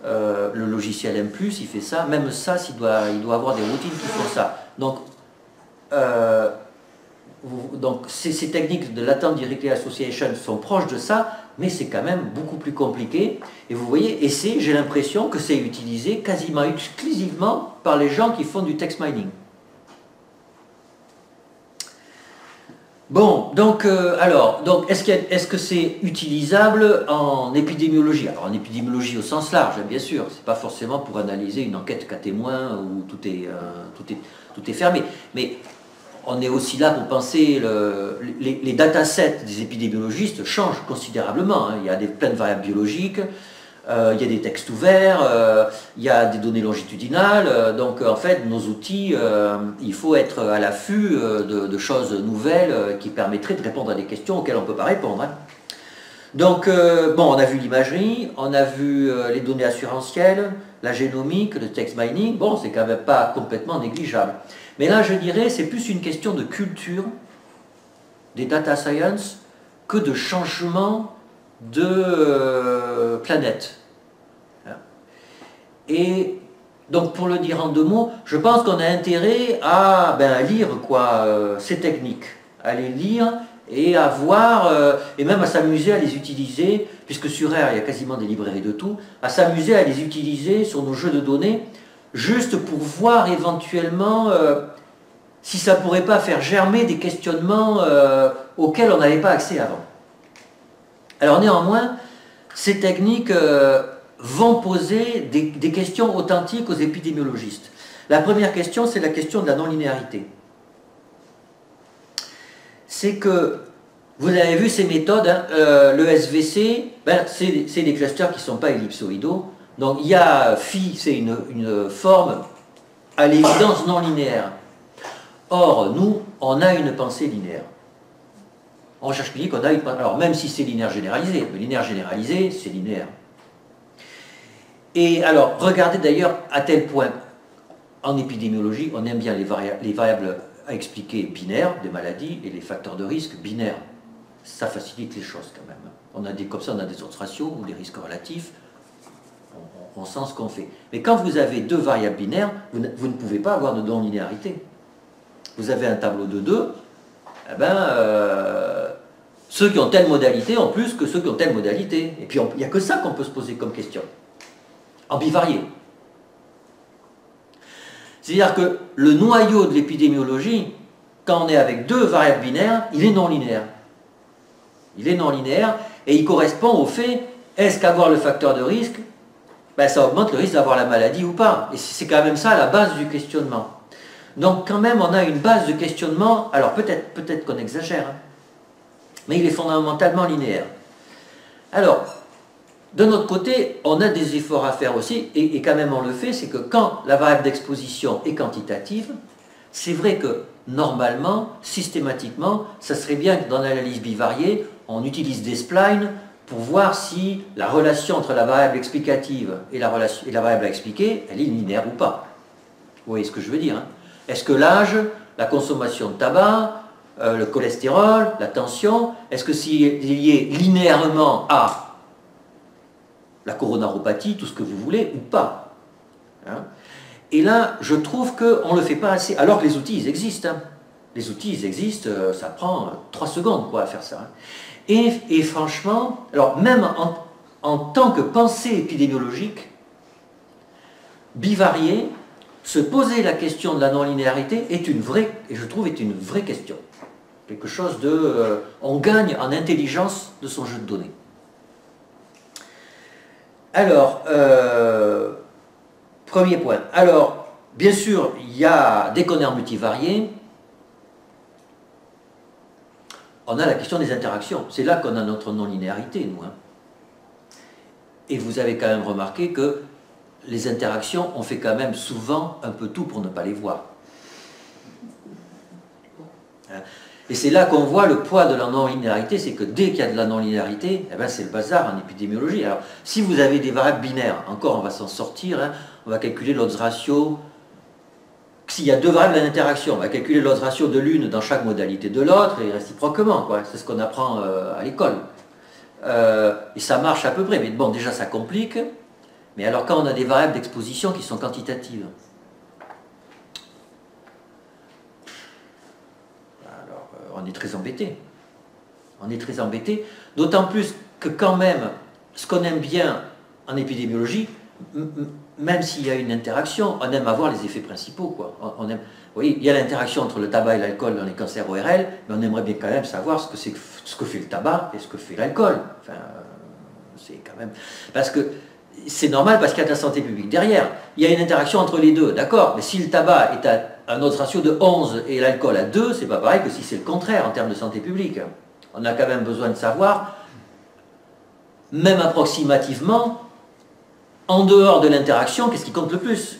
le logiciel M+, il fait ça, même ça, il doit avoir des routines qui font ça. Donc ces techniques de Latent Directly Association sont proches de ça, mais c'est quand même beaucoup plus compliqué. Et vous voyez, j'ai l'impression que c'est utilisé quasiment exclusivement par les gens qui font du text mining. Bon, donc, est-ce que c'est utilisable en épidémiologie? Alors en épidémiologie au sens large, bien sûr, c'est pas forcément pour analyser une enquête cas témoin où tout est fermé. Mais on est aussi là pour penser, les datasets des épidémiologistes changent considérablement. Hein. Il y a plein de variables biologiques, il y a des textes ouverts, il y a des données longitudinales. Donc en fait, nos outils, il faut être à l'affût de choses nouvelles qui permettraient de répondre à des questions auxquelles on ne peut pas répondre. Hein. Donc, bon, on a vu l'imagerie, on a vu les données assurantielles, la génomique, le text mining. Bon, c'est quand même pas complètement négligeable. Mais là, je dirais, c'est plus une question de culture des data science que de changement de planète. Et donc, pour le dire en deux mots, je pense qu'on a intérêt à lire ces techniques, à les lire et à voir, et même à s'amuser à les utiliser, puisque sur R, il y a quasiment des librairies de tout, à s'amuser à les utiliser sur nos jeux de données, juste pour voir éventuellement si ça ne pourrait pas faire germer des questionnements auxquels on n'avait pas accès avant. Alors néanmoins, ces techniques vont poser des questions authentiques aux épidémiologistes. La première question, c'est la question de la non-linéarité. C'est que, vous avez vu ces méthodes, hein, le SVC, c'est des clusters qui ne sont pas ellipsoïdaux. Donc il y a phi, c'est une forme à l'évidence non linéaire. Or, nous, on a une pensée linéaire. En recherche clinique, on a une pensée. Alors, même si c'est linéaire généralisé, le linéaire généralisé, c'est linéaire. Et alors, regardez d'ailleurs à tel point, en épidémiologie, on aime bien les variables à expliquer binaires des maladies et les facteurs de risque binaires. Ça facilite les choses quand même. Comme ça, on a des autres ratios ou des risques relatifs. On sent ce qu'on fait. Mais quand vous avez deux variables binaires, vous ne pouvez pas avoir de non-linéarité. Vous avez un tableau de 2, ceux qui ont telle modalité ont plus que ceux qui ont telle modalité. Et puis il n'y a que ça qu'on peut se poser comme question. En bivarié. C'est-à-dire que le noyau de l'épidémiologie, quand on est avec deux variables binaires, il est non linéaire. Il est non linéaire et il correspond au fait, est-ce qu'avoir le facteur de risque, ça augmente le risque d'avoir la maladie ou pas. Et c'est quand même ça la base du questionnement. Donc quand même on a une base de questionnement, alors peut-être qu'on exagère, hein, mais il est fondamentalement linéaire. Alors, de notre côté, on a des efforts à faire aussi, et quand même on le fait, c'est que quand la variable d'exposition est quantitative, c'est vrai que normalement, systématiquement, ça serait bien que dans l'analyse bivariée, on utilise des splines pour voir si la relation entre la variable explicative et la variable à expliquer, elle est linéaire ou pas. Vous voyez ce que je veux dire, hein? Est-ce que l'âge, la consommation de tabac, le cholestérol, la tension, est-ce que c'est lié linéairement à la coronaropathie, tout ce que vous voulez, ou pas, hein? Et là, je trouve qu'on ne le fait pas assez, alors que les outils, ils existent. Hein. Les outils, ils existent, ça prend 3 secondes à faire ça. Hein. Et franchement, alors même en tant que pensée épidémiologique, bivariée, se poser la question de la non-linéarité est une vraie, et je trouve, est une vraie question. Quelque chose de... on gagne en intelligence de son jeu de données. Alors, premier point. Alors, bien sûr, il y a, dès qu'on est en multivarié, on a la question des interactions. C'est là qu'on a notre non-linéarité, nous. Hein. Et vous avez quand même remarqué que les interactions, on fait quand même souvent un peu tout pour ne pas les voir. Et c'est là qu'on voit le poids de la non-linéarité, c'est que dès qu'il y a de la non-linéarité, eh ben c'est le bazar en épidémiologie. Alors, si vous avez des variables binaires, encore on va s'en sortir, hein, on va calculer l'odds ratio. S'il y a deux variables en interaction, on va calculer l'odds ratio de l'une dans chaque modalité de l'autre, et réciproquement, c'est ce qu'on apprend à l'école. Et ça marche à peu près, mais bon, déjà ça complique. Mais alors quand on a des variables d'exposition qui sont quantitatives, alors on est très embêté. On est très embêté, d'autant plus que quand même, ce qu'on aime bien en épidémiologie, même s'il y a une interaction, on aime avoir les effets principaux, quoi. On aime, vous voyez, il y a l'interaction entre le tabac et l'alcool dans les cancers ORL, mais on aimerait bien quand même savoir ce que fait le tabac et ce que fait l'alcool. Enfin, c'est quand même... Parce que c'est normal, parce qu'il y a de la santé publique derrière. Il y a une interaction entre les deux, d'accord, mais si le tabac est à un odds ratio de 11 et l'alcool à 2, c'est pas pareil que si c'est le contraire en termes de santé publique. On a quand même besoin de savoir, même approximativement, en dehors de l'interaction, qu'est-ce qui compte le plus?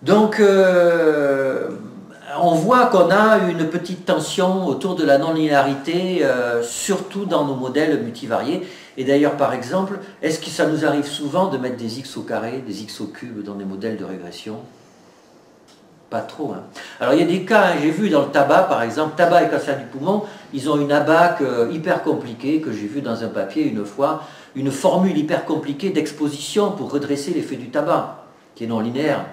Donc, on voit qu'on a une petite tension autour de la non-linéarité, surtout dans nos modèles multivariés. Et d'ailleurs, par exemple, est-ce que ça nous arrive souvent de mettre des x au carré, des x au cube dans des modèles de régression? Pas trop. Hein. Alors il y a des cas, j'ai vu dans le tabac par exemple, tabac et cancer du poumon, ils ont une ABAC hyper compliquée que j'ai vu dans un papier une fois, une formule hyper compliquée d'exposition pour redresser l'effet du tabac, qui est non linéaire.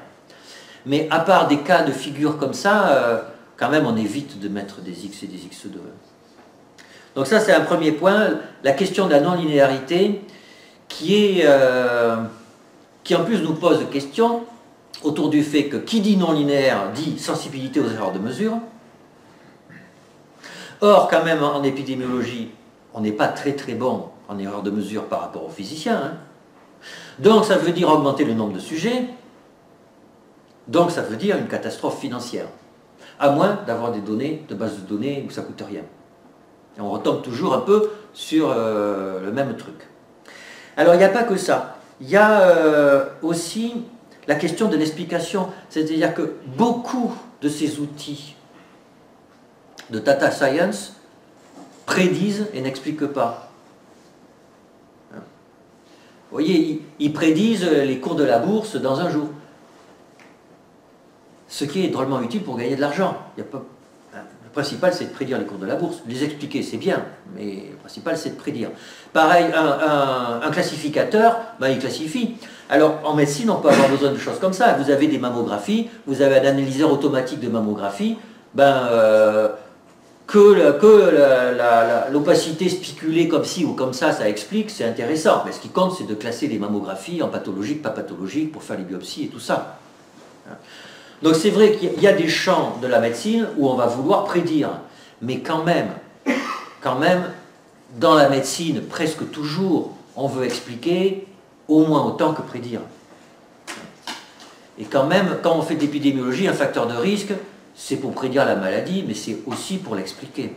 Mais à part des cas de figure comme ça, quand même on évite de mettre des x et des x2. Donc ça c'est un premier point, la question de la non-linéarité qui en plus nous pose des questions autour du fait que qui dit non linéaire dit sensibilité aux erreurs de mesure. Or, quand même, en épidémiologie, on n'est pas très très bon en erreurs de mesure par rapport aux physiciens. Hein. Donc, ça veut dire augmenter le nombre de sujets. Donc, ça veut dire une catastrophe financière. À moins d'avoir des données, de bases de données où ça ne coûte rien. Et on retombe toujours un peu sur le même truc. Alors, il n'y a pas que ça. Il y a aussi la question de l'explication, c'est-à-dire que beaucoup de ces outils de data science prédisent et n'expliquent pas. Vous voyez, ils prédisent les cours de la bourse dans un jour. Ce qui est drôlement utile pour gagner de l'argent. Le principal, c'est de prédire les cours de la bourse. Les expliquer, c'est bien, mais le principal, c'est de prédire. Pareil, un classificateur, il classifie. Alors, en médecine, on peut avoir besoin de choses comme ça. Vous avez des mammographies, vous avez un analyseur automatique de mammographie, l'opacité spiculée comme ci ou comme ça explique, c'est intéressant. Mais ce qui compte, c'est de classer les mammographies en pathologiques, pas pathologiques, pour faire les biopsies et tout ça. Donc c'est vrai qu'il y a des champs de la médecine où on va vouloir prédire. Mais quand même, dans la médecine, presque toujours, on veut expliquer au moins autant que prédire. Et quand même, quand on fait de l'épidémiologie, un facteur de risque, c'est pour prédire la maladie, mais c'est aussi pour l'expliquer.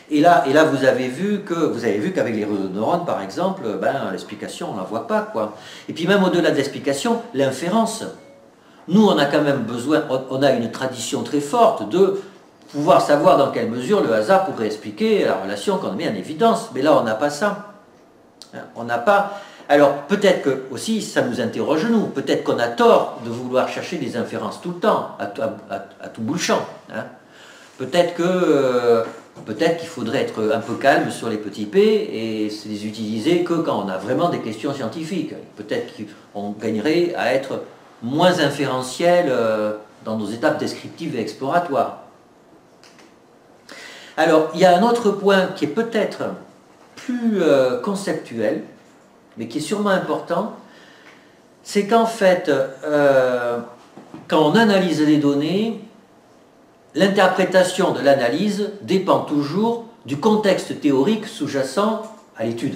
Et là, vous avez vu qu'avec les réseaux de neurones, par exemple, l'explication, on ne la voit pas, quoi. Et puis même au-delà de l'explication, l'inférence. Nous, on a quand même besoin, on a une tradition très forte de pouvoir savoir dans quelle mesure le hasard pourrait expliquer la relation qu'on met en évidence. Mais là, on n'a pas ça. On n'a pas... Alors, peut-être que aussi, ça nous interroge nous. Peut-être qu'on a tort de vouloir chercher des inférences tout le temps, à tout bout de champ. Hein. Peut-être qu'il faudrait être un peu calme sur les petits p et les utiliser que quand on a vraiment des questions scientifiques. Peut-être qu'on gagnerait à être moins inférentiel dans nos étapes descriptives et exploratoires. Alors, il y a un autre point qui est peut-être plus conceptuel, mais qui est sûrement important, c'est qu'en fait, quand on analyse les données, l'interprétation de l'analyse dépend toujours du contexte théorique sous-jacent à l'étude.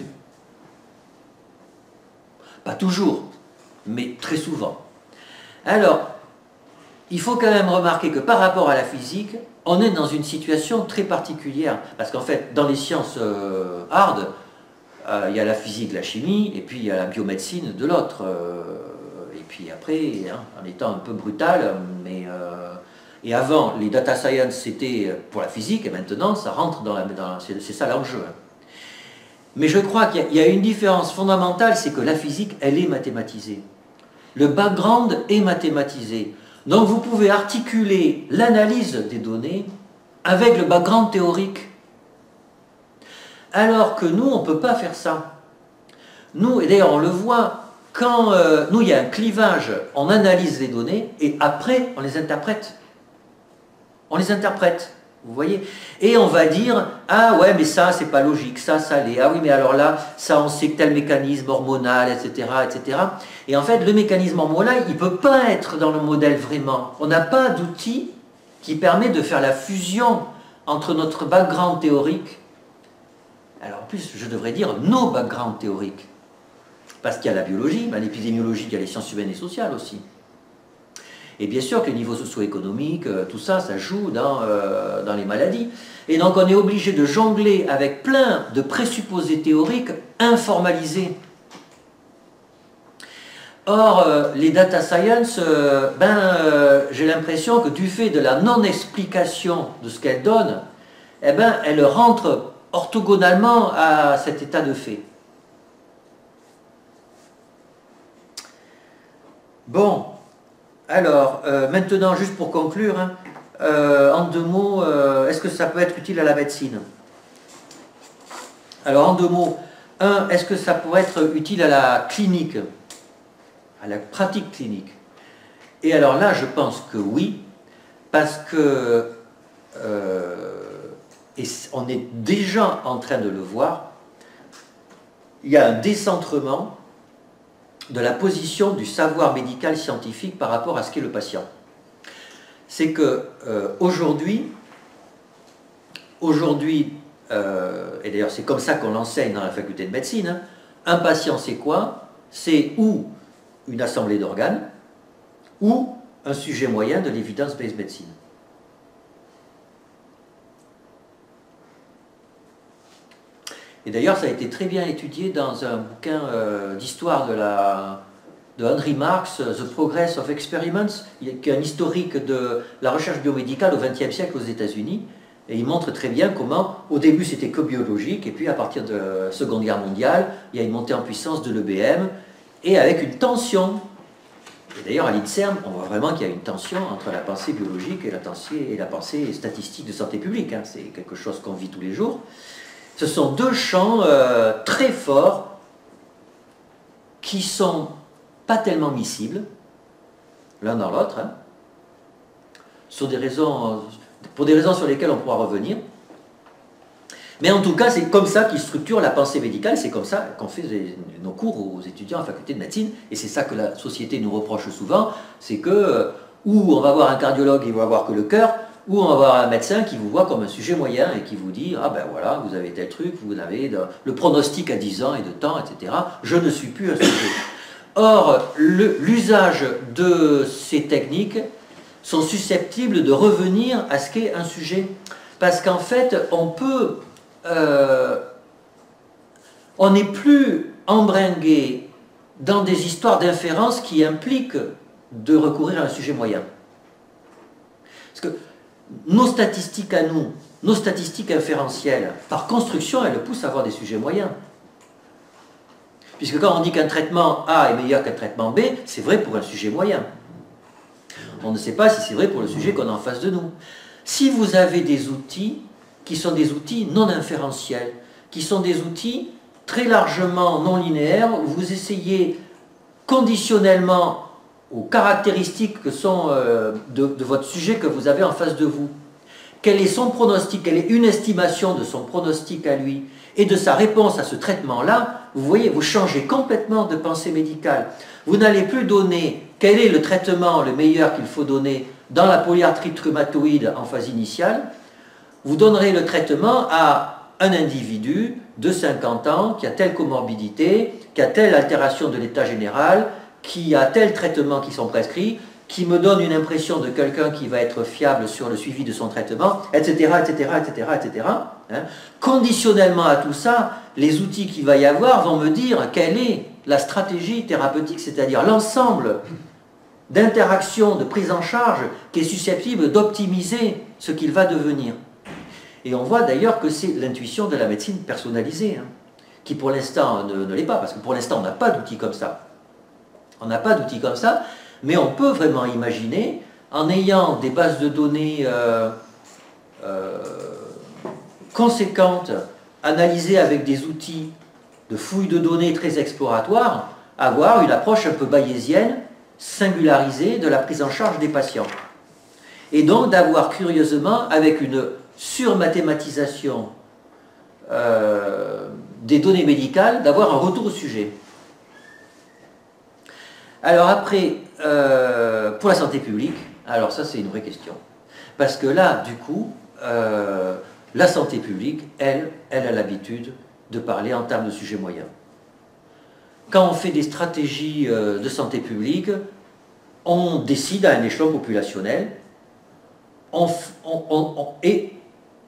Pas toujours, mais très souvent. Alors, il faut quand même remarquer que par rapport à la physique, on est dans une situation très particulière. Parce qu'en fait, dans les sciences hard, il y a la physique, la chimie, et puis il y a la biomédecine de l'autre. Et puis après, hein, en étant un peu brutal, mais... et avant, les data science, c'était pour la physique, et maintenant, ça rentre c'est ça l'enjeu. Mais je crois qu'il y a une différence fondamentale, c'est que la physique, elle est mathématisée. Le background est mathématisé. Donc vous pouvez articuler l'analyse des données avec le background théorique. Alors que nous, on ne peut pas faire ça. Nous, et d'ailleurs on le voit, quand nous, il y a un clivage, on analyse les données et après, on les interprète. On les interprète, vous voyez. Et on va dire, ah ouais, mais ça, c'est pas logique, ça l'est. Ah oui, mais alors là, ça, on sait que tel mécanisme hormonal, etc., etc. Et en fait, le mécanisme hormonal, il ne peut pas être dans le modèle vraiment. On n'a pas d'outil qui permet de faire la fusion entre notre background théorique. Alors en plus, je devrais dire nos backgrounds théoriques. Parce qu'il y a la biologie, l'épidémiologie, il y a les sciences humaines et sociales aussi. Et bien sûr que les niveaux socio-économiques, tout ça, ça joue dans les maladies. Et donc on est obligé de jongler avec plein de présupposés théoriques informalisés. Or, les data science, j'ai l'impression que du fait de la non-explication de ce qu'elles donnent, eh ben, elles rentrent orthogonalement à cet état de fait. Bon. Alors, maintenant, juste pour conclure, hein, en deux mots, est-ce que ça peut être utile à la médecine? Alors, en deux mots, est-ce que ça pourrait être utile à la clinique, à la pratique clinique? Et alors là, je pense que oui, parce que, et on est déjà en train de le voir, il y a un décentrement de la position du savoir médical scientifique par rapport à ce qu'est le patient. C'est que aujourd'hui, et d'ailleurs c'est comme ça qu'on l'enseigne dans la faculté de médecine, hein, un patient c'est quoi? C'est ou une assemblée d'organes, ou un sujet moyen de l'evidence-based medicine. Et d'ailleurs, ça a été très bien étudié dans un bouquin d'histoire de Henry Marks, The Progress of Experiments, qui est un historique de la recherche biomédicale au XXe siècle aux États-Unis. Et il montre très bien comment, au début, c'était que biologique, et puis à partir de la Seconde Guerre mondiale, il y a une montée en puissance de l'EBM, et avec une tension. Et d'ailleurs, à l'INSERM, on voit vraiment qu'il y a une tension entre la pensée biologique et la pensée statistique de santé publique. Hein. C'est quelque chose qu'on vit tous les jours. Ce sont deux champs très forts qui sont pas tellement miscibles l'un dans l'autre, hein, pour des raisons sur lesquelles on pourra revenir. Mais en tout cas, c'est comme ça qu'ils structurent la pensée médicale, c'est comme ça qu'on fait nos cours aux étudiants en faculté de médecine, et c'est ça que la société nous reproche souvent, c'est que, où on va voir un cardiologue, il va voir que le cœur, ou on va voir un médecin qui vous voit comme un sujet moyen et qui vous dit « Ah ben voilà, vous avez tel truc, vous avez le pronostic à 10 ans et de temps, etc. Je ne suis plus un sujet. » Or, l'usage de ces techniques sont susceptibles de revenir à ce qu'est un sujet. Parce qu'en fait, on n'est plus embringué dans des histoires d'inférence qui impliquent de recourir à un sujet moyen. Parce que nos statistiques à nous, nos statistiques inférentielles, par construction, elles poussent à avoir des sujets moyens. Puisque quand on dit qu'un traitement A est meilleur qu'un traitement B, c'est vrai pour un sujet moyen. On ne sait pas si c'est vrai pour le sujet qu'on a en face de nous. Si vous avez des outils qui sont des outils non inférentiels, qui sont des outils très largement non linéaires, où vous essayez conditionnellement aux caractéristiques que sont de votre sujet que vous avez en face de vous, quel est son pronostic, quelle est une estimation de son pronostic à lui et de sa réponse à ce traitement-là, vous voyez, vous changez complètement de pensée médicale. Vous n'allez plus donner quel est le traitement le meilleur qu'il faut donner dans la polyarthrite rhumatoïde en phase initiale. Vous donnerez le traitement à un individu de 50 ans qui a telle comorbidité, qui a telle altération de l'état général, qui a tel traitement qui sont prescrits, qui me donne une impression de quelqu'un qui va être fiable sur le suivi de son traitement, etc., etc., etc., etc. Conditionnellement à tout ça, les outils qu'il va y avoir vont me dire quelle est la stratégie thérapeutique, c'est-à-dire l'ensemble d'interactions, de prise en charge qui est susceptible d'optimiser ce qu'il va devenir. Et on voit d'ailleurs que c'est l'intuition de la médecine personnalisée, qui pour l'instant ne l'est pas, parce que pour l'instant on n'a pas d'outils comme ça. On n'a pas d'outils comme ça, mais on peut vraiment imaginer, en ayant des bases de données conséquentes, analysées avec des outils de fouille de données très exploratoires, avoir une approche un peu bayésienne, singularisée de la prise en charge des patients. Et donc d'avoir curieusement, avec une surmathématisation des données médicales, d'avoir un retour au sujet. Alors après, pour la santé publique, alors ça c'est une vraie question. Parce que là, du coup, la santé publique, elle a l'habitude de parler en termes de sujets moyens. Quand on fait des stratégies de santé publique, on décide à un échelon populationnel,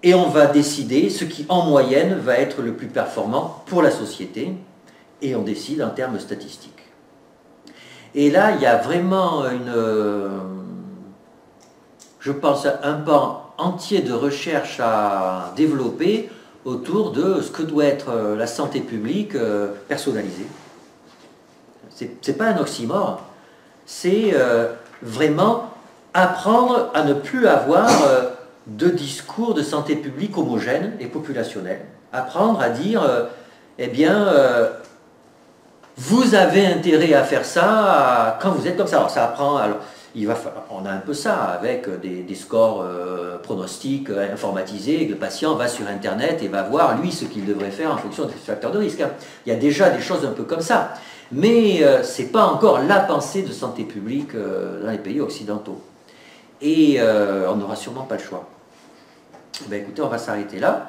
et on va décider ce qui, en moyenne, va être le plus performant pour la société, et on décide en termes statistiques. Et là, il y a vraiment je pense, un pan entier de recherche à développer autour de ce que doit être la santé publique personnalisée. C'est pas un oxymore, c'est vraiment apprendre à ne plus avoir de discours de santé publique homogène et populationnel. Apprendre à dire, eh bien, vous avez intérêt à faire ça quand vous êtes comme ça. Alors ça apprend, alors, on a un peu ça avec des scores pronostiques informatisés, et le patient va sur Internet et va voir, lui, ce qu'il devrait faire en fonction des facteurs de risque. Il y a déjà des choses un peu comme ça. Mais ce n'est pas encore la pensée de santé publique dans les pays occidentaux. Et on n'aura sûrement pas le choix. Ben, écoutez, on va s'arrêter là.